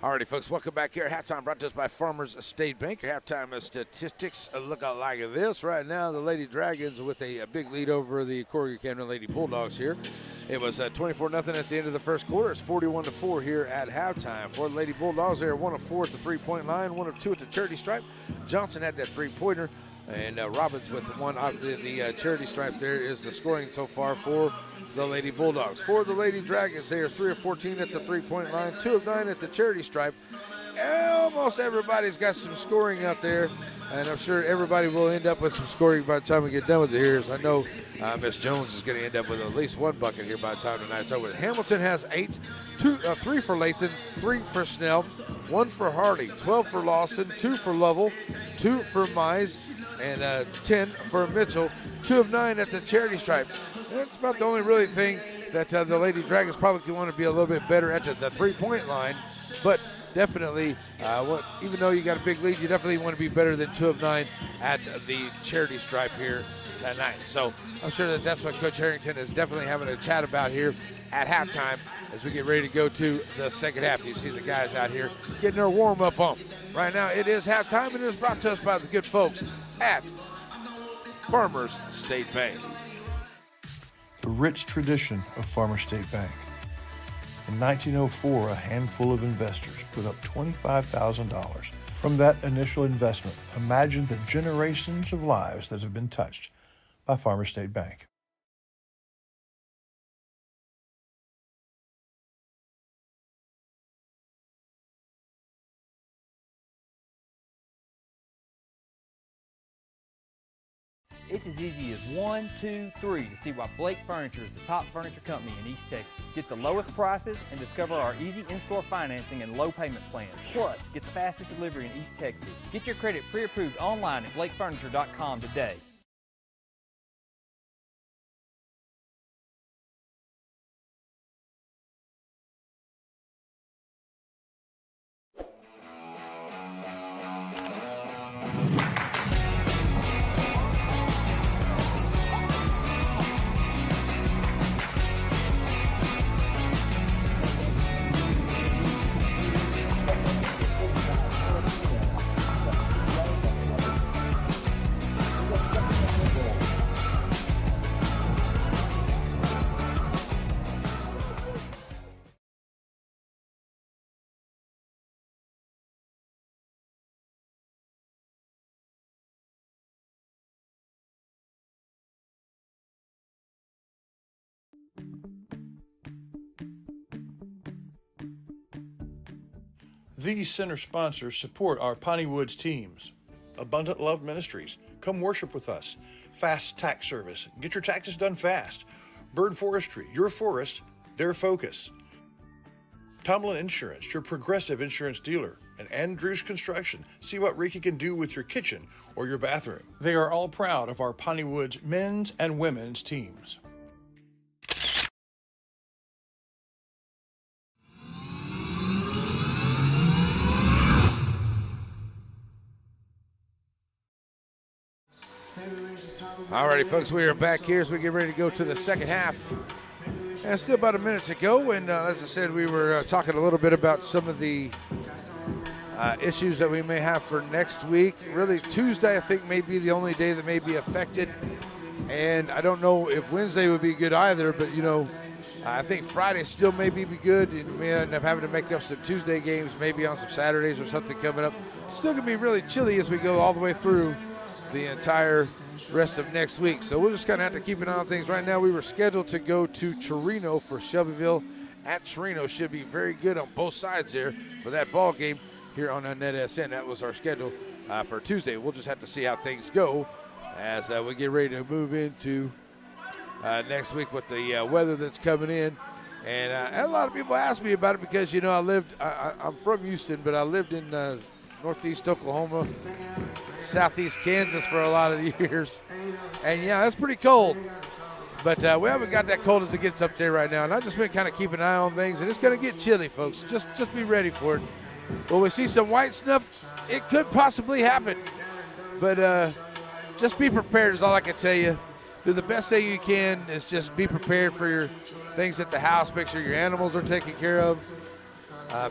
Alrighty, folks, welcome back here. Halftime brought to us by Farmers State Bank. Your halftime statistics look like this. Right now, the Lady Dragons with a big lead over the Corrigan-Camden Lady Bulldogs here. It was 24-0 at the end of the first quarter. It's 41-4 here at halftime. For the Lady Bulldogs, they are 1 of 4 at the three-point line, 1 of 2 at the charity stripe. Johnson had that three-pointer, and Robbins with one of the charity stripe. There is the scoring so far for the Lady Bulldogs. For the Lady Dragons, they are 3 of 14 at the three-point line, 2 of 9 at the charity stripe. Almost everybody's got some scoring out there, and I'm sure everybody will end up with some scoring by the time we get done with it here. So I know Miss Jones is going to end up with at least one bucket here by the time tonight's over. Hamilton has 8, 3 for Lathan, 3 for Snell, 1 for Hardy, 12 for Lawson, 2 for Lovell, 2 for Mize, and 10 for Mitchell, 2 of 9 at the charity stripe. That's about the only really thing that the Lady Dragons probably want to be a little bit better at the three-point line, but definitely, even though you got a big lead, you definitely want to be better than 2 of 9 at the charity stripe here tonight. So I'm sure that's what Coach Harrington is definitely having a chat about here at halftime as we get ready to go to the second half. You see the guys out here getting their warm-up on. Right now, it is halftime, and it is brought to us by the good folks at Farmers State Bank. The rich tradition of Farmers State Bank. In 1904, a handful of investors put up $25,000. From that initial investment, imagine the generations of lives that have been touched by Farmers State Bank. It's as easy as 1, 2, 3 to see why Blake Furniture is the top furniture company in East Texas. Get the lowest prices and discover our easy in-store financing and low payment plans. Plus, get the fastest delivery in East Texas. Get your credit pre-approved online at blakefurniture.com today. These center sponsors support our Piney Woods teams. Abundant Love Ministries. Come worship with us. Fast Tax Service. Get your taxes done fast. Bird Forestry. Your forest, their focus. Tomlin Insurance, your progressive insurance dealer. And Andrews Construction. See what Ricky can do with your kitchen or your bathroom. They are all proud of our Piney Woods men's and women's teams. Alrighty, folks, we are back here as we get ready to go to the second half. And still about a minute to go, and as I said, we were talking a little bit about some of the issues that we may have for next week. Really, Tuesday, I think, may be the only day that may be affected. And I don't know if Wednesday would be good either, but, you know, I think Friday still maybe be good. And we may end up having to make up some Tuesday games, maybe on some Saturdays or something coming up. Still going to be really chilly as we go all the way through the entire rest of next week. So we'll just kind of have to keep an eye on things. Right now, we were scheduled to go to Torino for Shelbyville at Torino. Should be very good on both sides there for that ball game here on NetSN. That was our schedule for Tuesday. We'll just have to see how things go as we get ready to move into next week with the weather that's coming in. And a lot of people ask me about it because, you know, I'm from Houston, but I lived in northeast Oklahoma, southeast Kansas for a lot of years. And, yeah, that's pretty cold. But we haven't got that cold as it gets up there right now. And I've just been kind of keeping an eye on things. And it's going to get chilly, folks. Just be ready for it. Will we see some white snuff? It could possibly happen. But just be prepared is all I can tell you. Do the best thing you can is just be prepared for your things at the house. Make sure your animals are taken care of.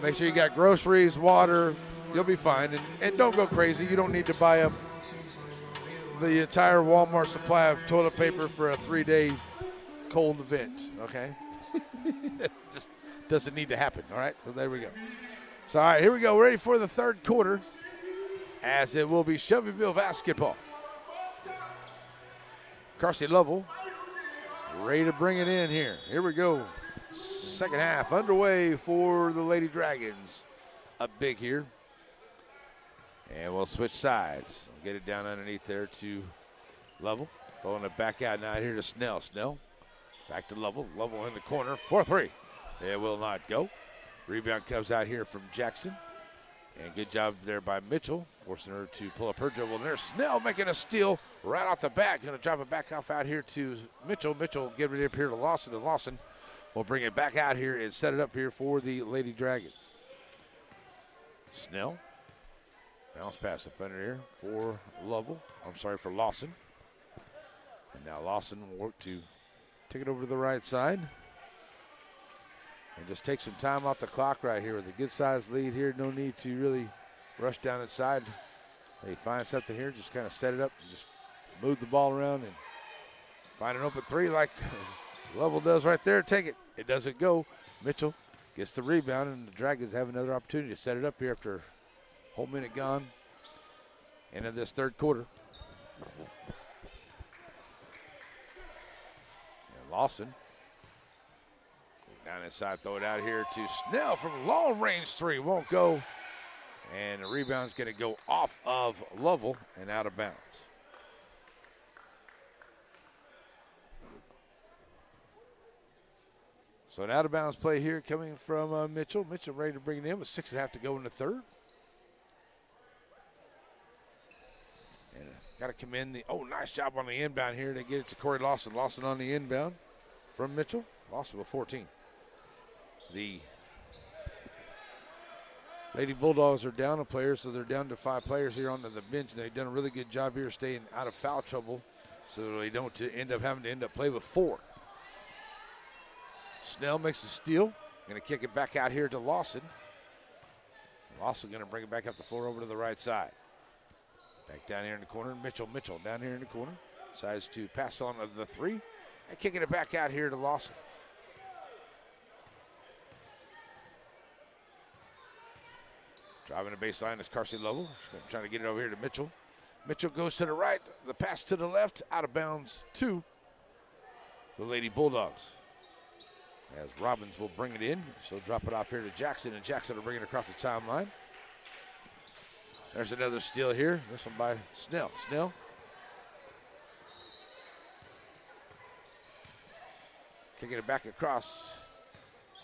Make sure you got groceries, water. You'll be fine. And don't go crazy. You don't need to buy up the entire Walmart supply of toilet paper for a 3-day cold event, okay? Just doesn't need to happen, all right? So there we go. So, all right, here we go. We're ready for the third quarter as it will be Shelbyville basketball. Carsey Lovell ready to bring it in here. Here we go. Second half underway for the Lady Dragons. Up big here. And we'll switch sides. Get it down underneath there to Lovell. Throwing it back out now here to Snell. Snell back to Lovell. Lovell in the corner. 4-3. It will not go. Rebound comes out here from Jackson. And good job there by Mitchell, forcing her to pull up her dribble. And there's Snell making a steal right off the bat. Going to drop it back off out here to Mitchell. Mitchell giving it up here to Lawson. And Lawson will bring it back out here and set it up here for the Lady Dragons. Snell. Bounce pass up under here for for Lawson. And now Lawson will work to take it over to the right side. And just take some time off the clock right here with a good-sized lead here. No need to really rush down inside. They find something here, just kind of set it up and just move the ball around and find an open three like Lovell does right there. Take it. It doesn't go. Mitchell gets the rebound, and the Dragons have another opportunity to set it up here after a whole minute gone into this third quarter. And Lawson down inside, throw it out here to Snell from long range three. Won't go. And the rebound's going to go off of Lovell and out of bounds. So an out of bounds play here coming from Mitchell. Mitchell ready to bring it in with 6.5 to go in the third. And got to commend nice job on the inbound here to get it to Corey Lawson. Lawson on the inbound from Mitchell. Lawson with 14. The Lady Bulldogs are down a player, so they're down to 5 players here on the bench. And they've done a really good job here staying out of foul trouble so they don't end up play with 4. Snell makes a steal. Going to kick it back out here to Lawson. Lawson going to bring it back up the floor over to the right side. Back down here in the corner. Mitchell down here in the corner. Decides to pass on the 3. And kicking it back out here to Lawson. Driving the baseline is Carsey Lovell. Trying to get it over here to Mitchell. Mitchell goes to the right. The pass to the left. Out of bounds to the Lady Bulldogs. As Robbins will bring it in. She'll drop it off here to Jackson. And Jackson will bring it across the timeline. There's another steal here. This one by Snell. Snell. Kicking it back across.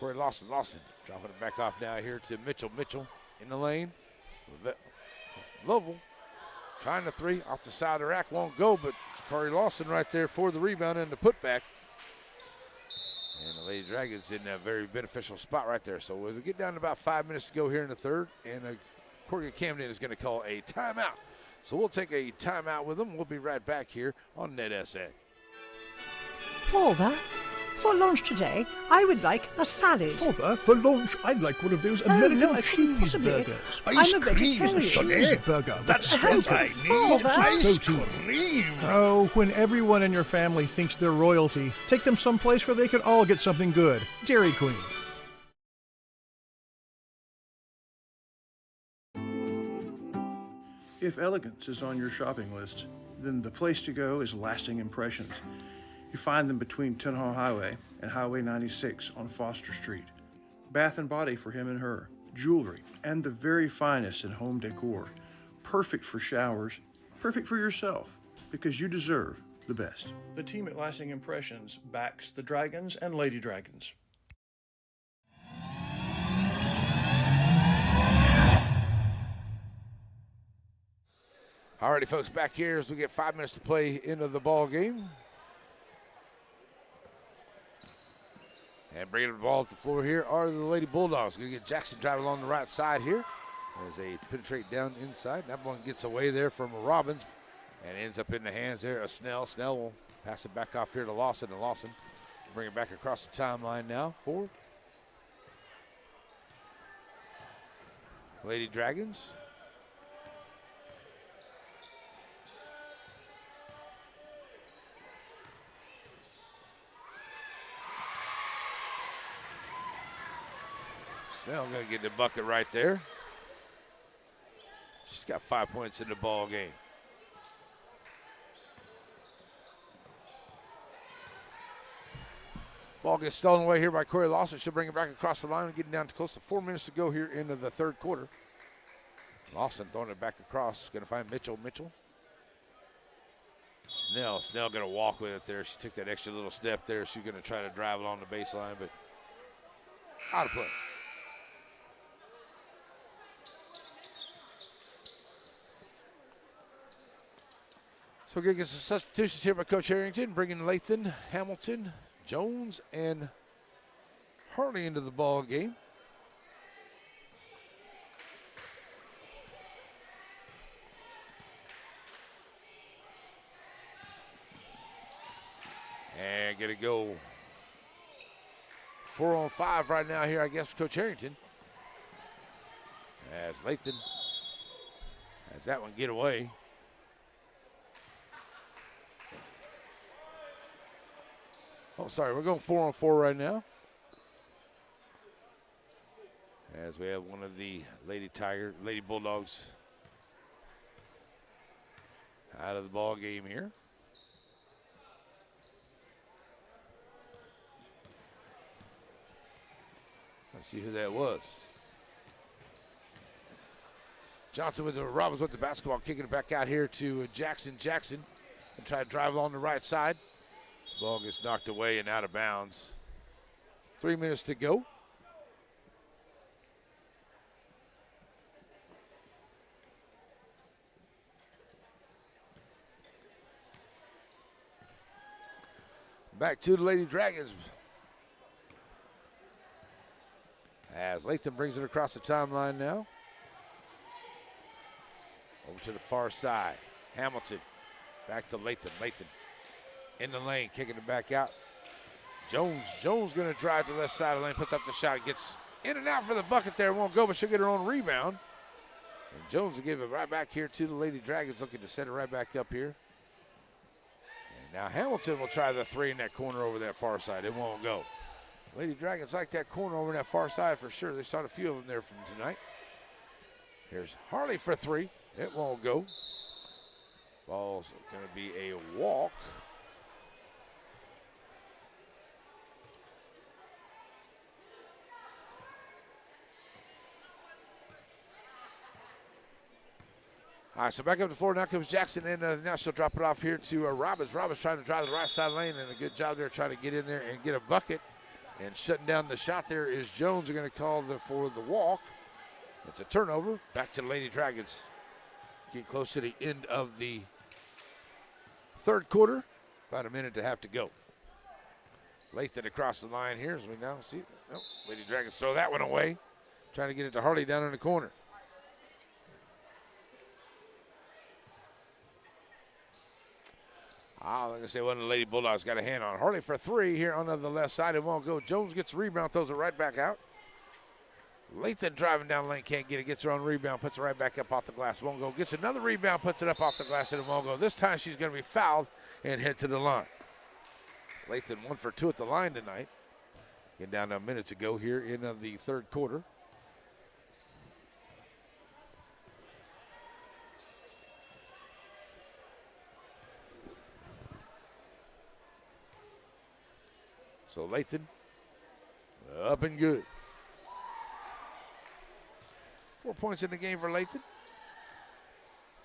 Corey Lawson. Lawson dropping it back off now here to Mitchell. Mitchell in the lane. Lovell trying the three off the side of the rack. Won't go, but Corey Lawson right there for the rebound and the putback. And the Lady Dragons in a very beneficial spot right there. So we'll get down to about 5 minutes to go here in the third, and Corrigan-Camden is going to call a timeout. So we'll take a timeout with them. We'll be right back here on NetSN. Father, for lunch today, I would like a salad. Father, for lunch, I'd like one of those American no, I couldn't possibly. cheeseburgers. I'm Ice a cream vegetarian. cheeseburger. That's what I need. Father. Ice cream. Oh, when everyone in your family thinks they're royalty, take them someplace where they can all get something good. Dairy Queen. If elegance is on your shopping list, then the place to go is Lasting Impressions. You find them between Tenhaw Highway and Highway 96 on Foster Street. Bath and body for him and her, jewelry, and the very finest in home decor. Perfect for showers, perfect for yourself, because you deserve the best. The team at Lasting Impressions backs the Dragons and Lady Dragons. Alrighty, folks, back here as we get 5 minutes to play into the ball game. And bringing the ball up the floor here are the Lady Bulldogs. Going to get Jackson driving along the right side here as they penetrate down inside. That one gets away there from Robbins and ends up in the hands there of Snell. Snell will pass it back off here to Lawson, and Lawson bring it back across the timeline now for Lady Dragons. Snell going to get the bucket right there. She's got 5 points in the ball game. Ball gets stolen away here by Corey Lawson. She'll bring it back across the line, getting down to close to 4 minutes to go here into the third quarter. Lawson throwing it back across. Going to find Mitchell. Mitchell. Snell going to walk with it there. She took that extra little step there. She's going to try to drive along the baseline, but out of play. So we're going to get some substitutions here by Coach Harrington, bringing Lathan, Hamilton, Jones, and Harley into the ball game. And going to go 4-on-5 right now here, I guess, for Coach Harrington. As Lathan has that one get away. Oh, sorry, we're going 4-on-4 right now. As we have one of the Lady Bulldogs out of the ball game here. Let's see who that was. Johnson with the Robbins with the basketball, kicking it back out here to Jackson. Jackson and try to drive along the right side. Ball gets knocked away and out of bounds. 3 minutes to go. Back to the Lady Dragons. As Lathan brings it across the timeline now. Over to the far side. Hamilton back to Lathan. Lathan in the lane, kicking it back out. Jones going to drive to the left side of the lane, puts up the shot, gets in and out for the bucket there. Won't go, but she'll get her own rebound. And Jones will give it right back here to the Lady Dragons, looking to set it right back up here. And now Hamilton will try the three in that corner over that far side. It won't go. Lady Dragons like that corner over that far side for sure. They shot a few of them there from tonight. Here's Harley for three. It won't go. Ball's going to be a walk. All right, so back up the floor. Now comes Jackson, and now she'll drop it off here to Robbins. Robbins trying to drive the right side lane, and a good job there trying to get in there and get a bucket. And shutting down the shot there is Jones. They're going to call for the walk. It's a turnover. Back to the Lady Dragons. Getting close to the end of the third quarter. About a minute to have to go. Lathan across the line here as we now see. Oh, Lady Dragons throw that one away. Trying to get it to Harley down in the corner. I'm going to say one of the Lady Bulldogs got a hand on Harley for three here on the left side. It won't go. Jones gets the rebound, throws it right back out. Lathan driving down lane, can't get it. Gets her own rebound, puts it right back up off the glass. Won't go. Gets another rebound, puts it up off the glass, and it won't go. This time she's going to be fouled and head to the line. Lathan 1 for 2 at the line tonight. Getting down to minutes ago here in the third quarter. So Lathan up and good. 4 points in the game for Lathan.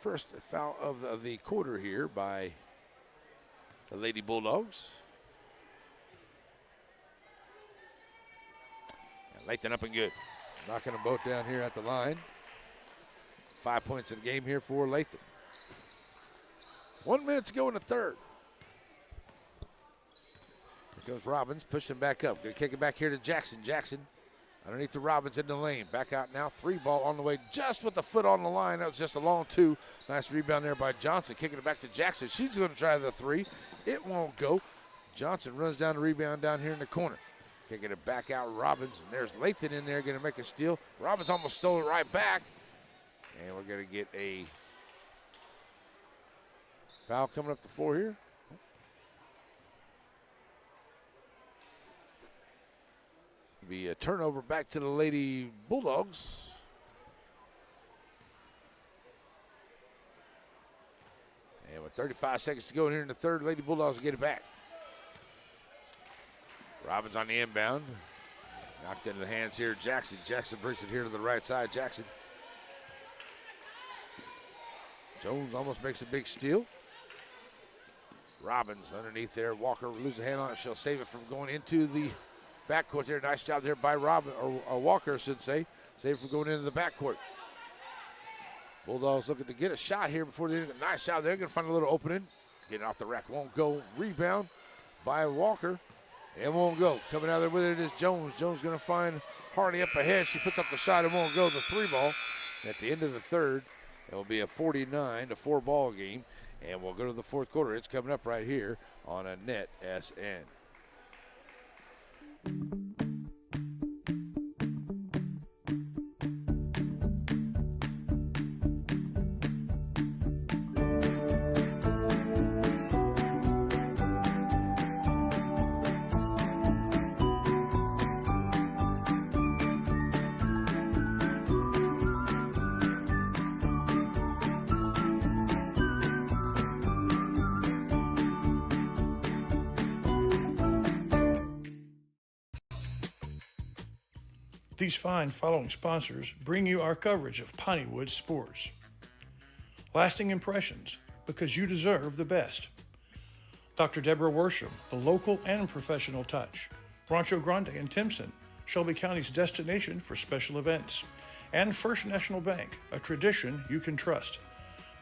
First foul of the quarter here by the Lady Bulldogs. And Lathan up and good. Knocking them both down here at the line. 5 points in the game here for Lathan. 1 minute to go in the third. Here goes Robbins, pushing back up. Gonna kick it back here to Jackson. Jackson underneath the Robbins in the lane. Back out now. 3 ball on the way, just with the foot on the line. That was just a long 2. Nice rebound there by Johnson. Kicking it back to Jackson. She's going to try the 3. It won't go. Johnson runs down the rebound down here in the corner. Kicking it back out, Robbins. And there's Lathan in there going to make a steal. Robbins almost stole it right back. And we're going to get a foul coming up the floor here. Be a turnover back to the Lady Bulldogs. And with 35 seconds to go in here in the third, Lady Bulldogs will get it back. Robbins on the inbound. Knocked into the hands here. Jackson. Jackson brings it here to the right side. Jackson. Jones almost makes a big steal. Robbins underneath there. Walker loses a hand on it. She'll save it from going into the backcourt there. Nice job there by Walker, I should say. Save from going into the backcourt. Bulldogs looking to get a shot here before the end. Nice shot. They're going to find a little opening. Getting off the rack. Won't go. Rebound by Walker. It won't go. Coming out there with it is Jones. Jones going to find Harley up ahead. She puts up the shot. It won't go. The 3 ball. At the end of the third, it will be a 49-4 ball game. And we'll go to the fourth quarter. It's coming up right here on a Net SN. These fine following sponsors bring you our coverage of Pineywood sports. Lasting impressions, because you deserve the best. Dr. Deborah Worsham, the local and professional touch. Rancho Grande and Timpson, Shelby County's destination for special events. And First National Bank, a tradition you can trust.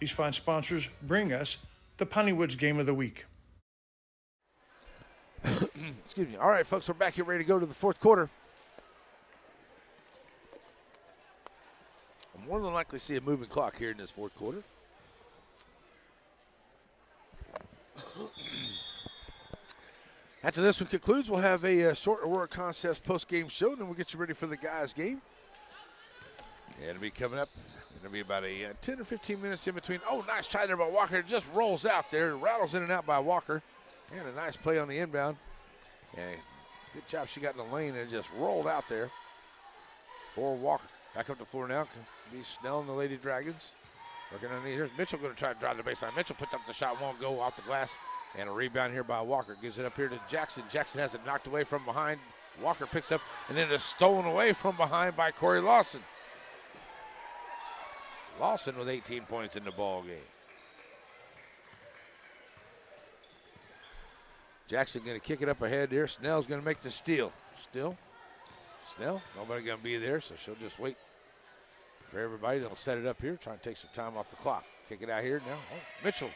These fine sponsors bring us the Pineywood's Game of the Week. Excuse me. All right, folks, we're back here ready to go to the fourth quarter. I'll more than likely see a moving clock here in this fourth quarter. After this one concludes, we'll have a short award contest post-game show, and then we'll get you ready for the guys' game. Yeah, it'll be coming up. It'll be about a 10 or 15 minutes in between. Oh, nice try there by Walker. It just rolls out there. Rattles in and out by Walker. And a nice play on the inbound. And good job she got in the lane and it just rolled out there for Walker. Back up the floor now. Be Snell and the Lady Dragons. Working underneath. Here's Mitchell going to try to drive the baseline. Mitchell puts up the shot, won't go off the glass. And a rebound here by Walker. Gives it up here to Jackson. Jackson has it knocked away from behind. Walker picks up and then it's stolen away from behind by Corey Lawson. Lawson with 18 points in the ball game. Jackson going to kick it up ahead here. Snell's going to make the steal. Snell, nobody going to be there, so she'll just wait for everybody. They'll set it up here, try and take some time off the clock. Kick it out here now. Oh, Mitchell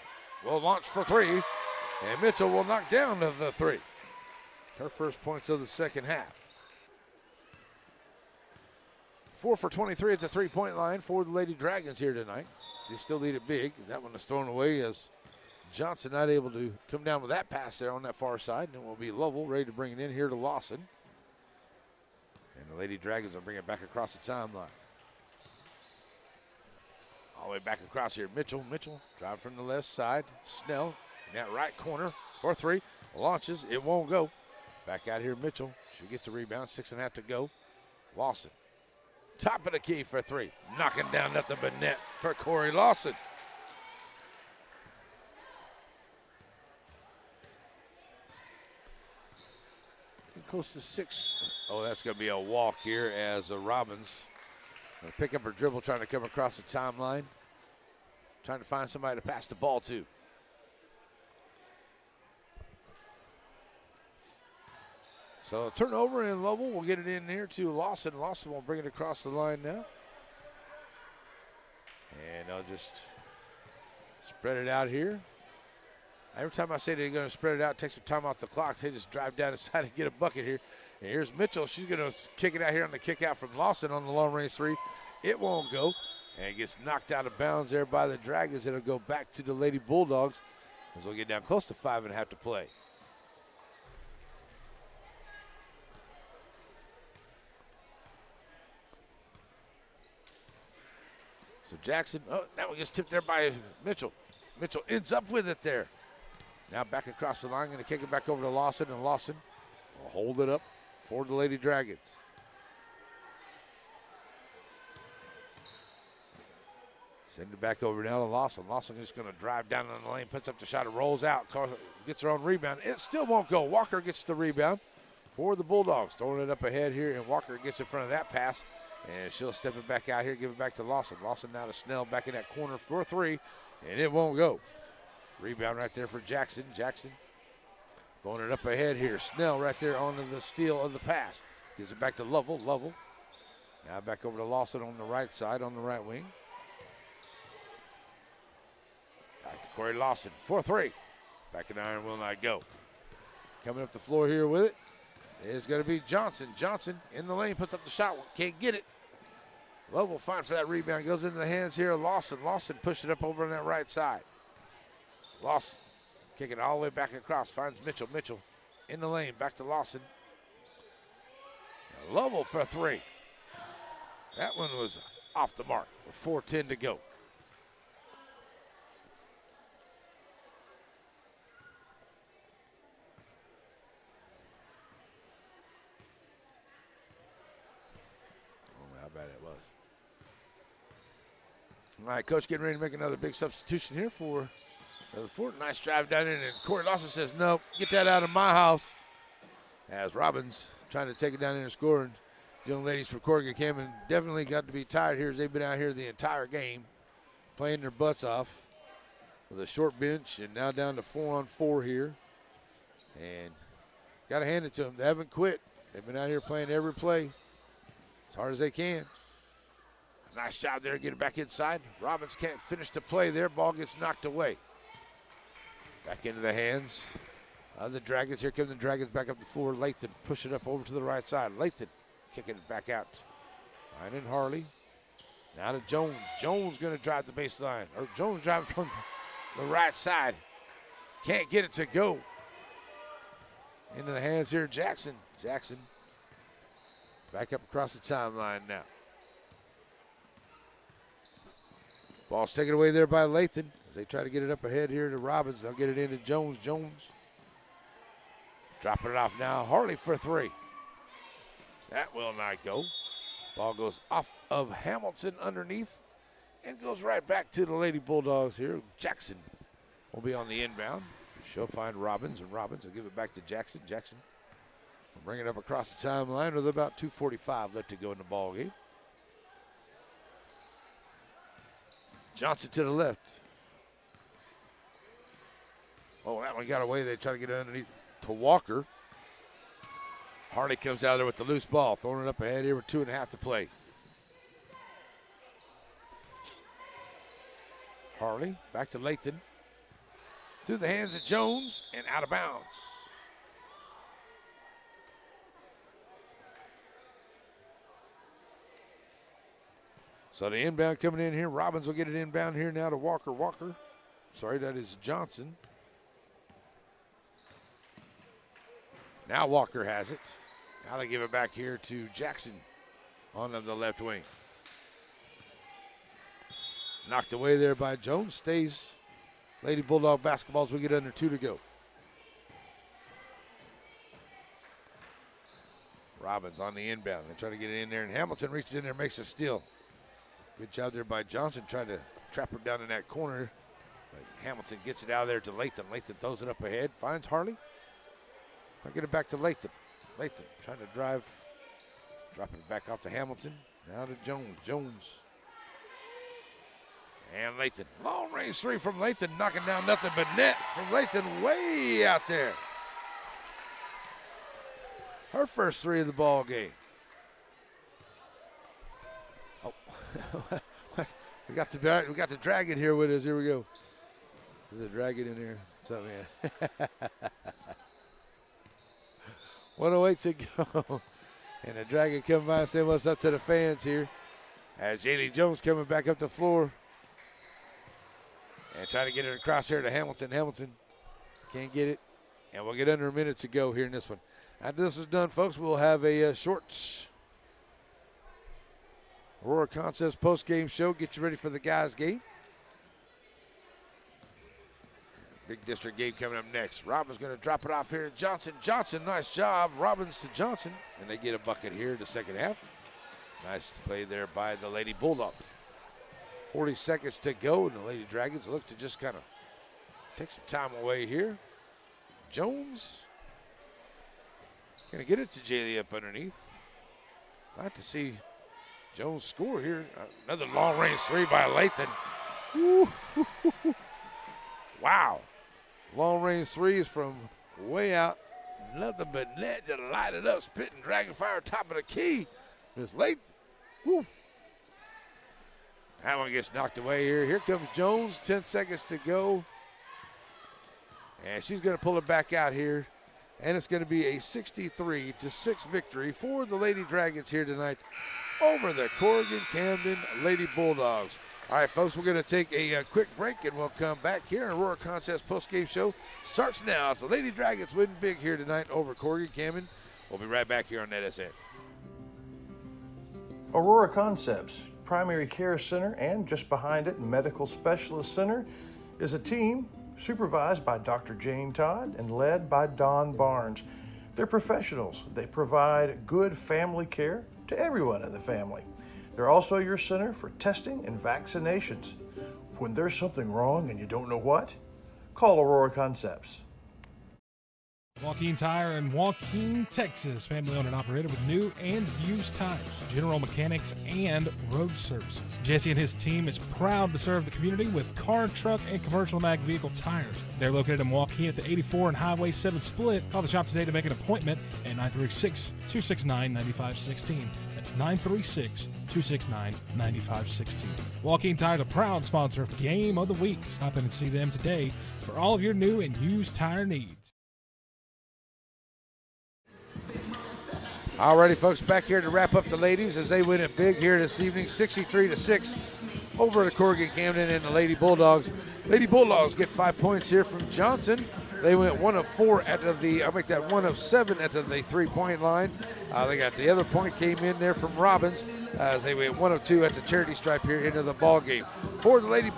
will launch for three, and Mitchell will knock down the three. Her first points of the second half. 4 for 23 at the three-point line for the Lady Dragons here tonight. They still lead it big. That one is thrown away as Johnson not able to come down with that pass there on that far side. And it will be Lovell ready to bring it in here to Lawson. And the Lady Dragons will bring it back across the timeline. All the way back across here. Mitchell drive from the left side. Snell in that right corner for three. Launches. It won't go. Back out here, Mitchell. She gets the rebound. 6.5 to go. Lawson. Top of the key for three. Knocking down nothing but net for Corey Lawson. Close to 6. Oh, that's going to be a walk here as Robbins going to pick up her dribble, trying to come across the timeline. Trying to find somebody to pass the ball to. So a turnover, and Lovell will get it in here to Lawson. Lawson will bring it across the line now. And they'll just spread it out here. Every time I say they're going to spread it out, take some time off the clock, they just drive down the side and get a bucket here. And here's Mitchell. She's going to kick it out here on the kick out from Lawson on the long range three. It won't go. And it gets knocked out of bounds there by the Dragons. It'll go back to the Lady Bulldogs as we'll get down close to 5.5 to play. So Jackson, oh, that one gets tipped there by Mitchell. Mitchell ends up with it there. Now back across the line, going to kick it back over to Lawson, and Lawson will hold it up for the Lady Dragons. Send it back over now to Lawson. Lawson is going to drive down on the lane, puts up the shot, and rolls out, gets her own rebound. It still won't go. Walker gets the rebound for the Bulldogs. Throwing it up ahead here, and Walker gets in front of that pass, and she'll step it back out here, give it back to Lawson. Lawson now to Snell back in that corner for three, and it won't go. Rebound right there for Jackson. Jackson throwing it up ahead here. Snell right there on the steal of the pass. Gives it back to Lovell. Lovell now back over to Lawson on the right side, on the right wing. Back to Corey Lawson for three. Back in iron will not go. Coming up the floor here with it is going to be Johnson. Johnson in the lane, puts up the shot. Can't get it. Lovell fine for that rebound. Goes into the hands here of Lawson. Lawson pushed it up over on that right side. Lawson kicking all the way back across. Finds Mitchell. Mitchell in the lane. Back to Lawson. Now Lovell for three. That one was off the mark with 4:10 to go. Oh, how bad it was. All right, coach getting ready to make another big substitution here for the Fort. Nice drive down in, and Corey Lawson says, no, get that out of my house. As Robbins trying to take it down in and score. And young ladies for Corrigan-Camden definitely got to be tired here as they've been out here the entire game, playing their butts off with a short bench, and now down to 4-on-4 here. And got to hand it to them. They haven't quit. They've been out here playing every play as hard as they can. Nice job there, get it back inside. Robbins can't finish the play there. Ball gets knocked away. Back into the hands of the Dragons. Here come the Dragons back up the floor. Lathan push it up over to the right side. Lathan kicking it back out. Finding Harley. Now to Jones. Jones going to drive the baseline. Or Jones driving from the right side. Can't get it to go. Into the hands here, Jackson. Jackson back up across the timeline now. Ball's taken away there by Lathan as they try to get it up ahead here to Robbins. They'll get it into Jones. Jones dropping it off now. Harley for three. That will not go. Ball goes off of Hamilton underneath and goes right back to the Lady Bulldogs here. Jackson will be on the inbound. She'll find Robbins, and Robbins will give it back to Jackson. Jackson will bring it up across the timeline with about 2:45 left to go in the ball game. Johnson to the left. Oh, that one got away. They try to get it underneath to Walker. Harley comes out there with the loose ball, throwing it up ahead here with 2.5 to play. Harley back to Lathan. Through the hands of Jones and out of bounds. So the inbound coming in here. Robbins will get it inbound here now to Walker. Sorry, that is Johnson. Now Walker has it. Now they give it back here to Jackson on the left wing. Knocked away there by Jones. Stays Lady Bulldog basketball as we get under 2 to go. Robbins on the inbound. They try to get it in there, and Hamilton reaches in there, makes a steal. Good job there by Johnson trying to trap her down in that corner. But Hamilton gets it out of there to Lathan. Lathan throws it up ahead, finds Harley. I'll get it back to Lathan. Lathan trying to drive, dropping it back off to Hamilton. Now to Jones. Jones. And Lathan. Long range 3 from Lathan, knocking down nothing but net from Lathan way out there. Her first 3 of the ball game. Oh, we got the Dragon here with us. Here we go. There's a Dragon in here. What's up, man? 108 to go. And the Dragon coming by and saying what's up to the fans here. As J.D. Jones coming back up the floor. And trying to get it across here to Hamilton. Hamilton can't get it. And we'll get under a minute to go here in this one. After this is done, folks, we'll have a short Aurora Concepts post-game show. Get you ready for the guys' game. Big district game coming up next. Robbins going to drop it off here to Johnson. Johnson, nice job. Robbins to Johnson. And they get a bucket here in the second half. Nice play there by the Lady Bulldogs. 40 seconds to go, and the Lady Dragons look to just kind of take some time away here. Jones going to get it to Jaylee up underneath. Glad to see Jones score here. Another long-range 3 by Lathan. Wow. Long-range 3s from way out. Nothing but net to light it up. Spitting Dragon Fire top of the key. Miss Lathan. Woo. That one gets knocked away here. Here comes Jones, 10 seconds to go. And she's going to pull it back out here. And it's going to be a 63-6 victory for the Lady Dragons here tonight over the Corrigan-Camden Lady Bulldogs. All right, folks, we're going to take a quick break, and we'll come back here. Aurora Concepts post-game show starts now. So Lady Dragons winning big here tonight over Corrigan-Camden. We'll be right back here on NetSN. Aurora Concepts Primary Care Center, and just behind it, Medical Specialist Center, is a team supervised by Dr. Jane Todd and led by Don Barnes. They're professionals. They provide good family care to everyone in the family. They're also your center for testing and vaccinations. When there's something wrong and you don't know what, call Aurora Concepts. Joaquin Tire in Joaquin, Texas. Family owned and operated with new and used tires, general mechanics, and road services. Jesse and his team is proud to serve the community with car, truck, and commercial mag vehicle tires. They're located in Joaquin at the 84 and Highway 7 split. Call the shop today to make an appointment at 936-269-9516. That's 936-269-9516. Joaquin Tire is a proud sponsor of Game of the Week. Stop in and see them today for all of your new and used tire needs. Alrighty, folks, back here to wrap up the ladies as they win it big here this evening, 63-6 over the Corrigan-Camden and the Lady Bulldogs. Lady Bulldogs get 5 points here from Johnson. They went 1 of 4 at the, I'll make that 1 of 7 at the 3-point line. They got the other point came in there from Robbins as they went 1 of 2 at the charity stripe here into the ball game. For the Lady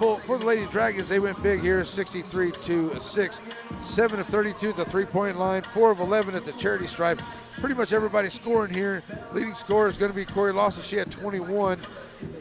Dragons, they went big here, 63-6. 7 of 32 at the 3-point line, 4 of 11 at the charity stripe. Pretty much everybody scoring here. Leading scorer is going to be Corey Lawson. She had 21,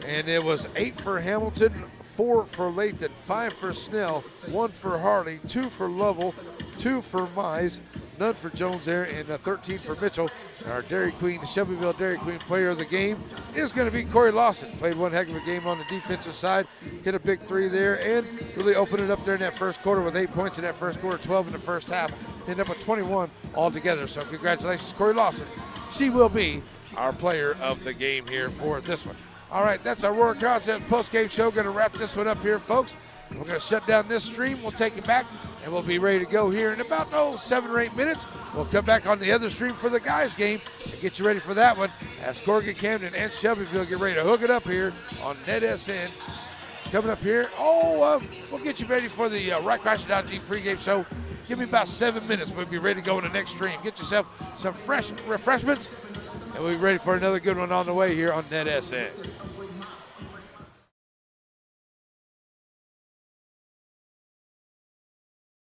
and it was 8 for Hamilton, 4 for Lathan, 5 for Snell, 1 for Harley, 2 for Lovell, 2 for Mize, none for Jones there, and 13 for Mitchell. Our Dairy Queen, the Shelbyville Dairy Queen player of the game is going to be Corey Lawson. Played one heck of a game on the defensive side, hit a big 3 there, and really opened it up there in that first quarter with 8 points in that first quarter, 12 in the first half. Ended up with 21 altogether. So congratulations, Corey Lawson. She will be our player of the game here for this one. All right, that's our Roar Concepts post-game show. Going to wrap this one up here, folks. We're going to shut down this stream. We'll take it back, and we'll be ready to go here in about 7 or 8 minutes. We'll come back on the other stream for the guys' game and get you ready for that one as Corrigan-Camden and Shelbyville get ready to hook it up here on NetSN. Coming up here, we'll get you ready for the RightCrasher.G pregame show. Give me about 7 minutes. We'll be ready to go in the next stream. Get yourself some fresh refreshments, and we'll be ready for another good one on the way here on NetSN.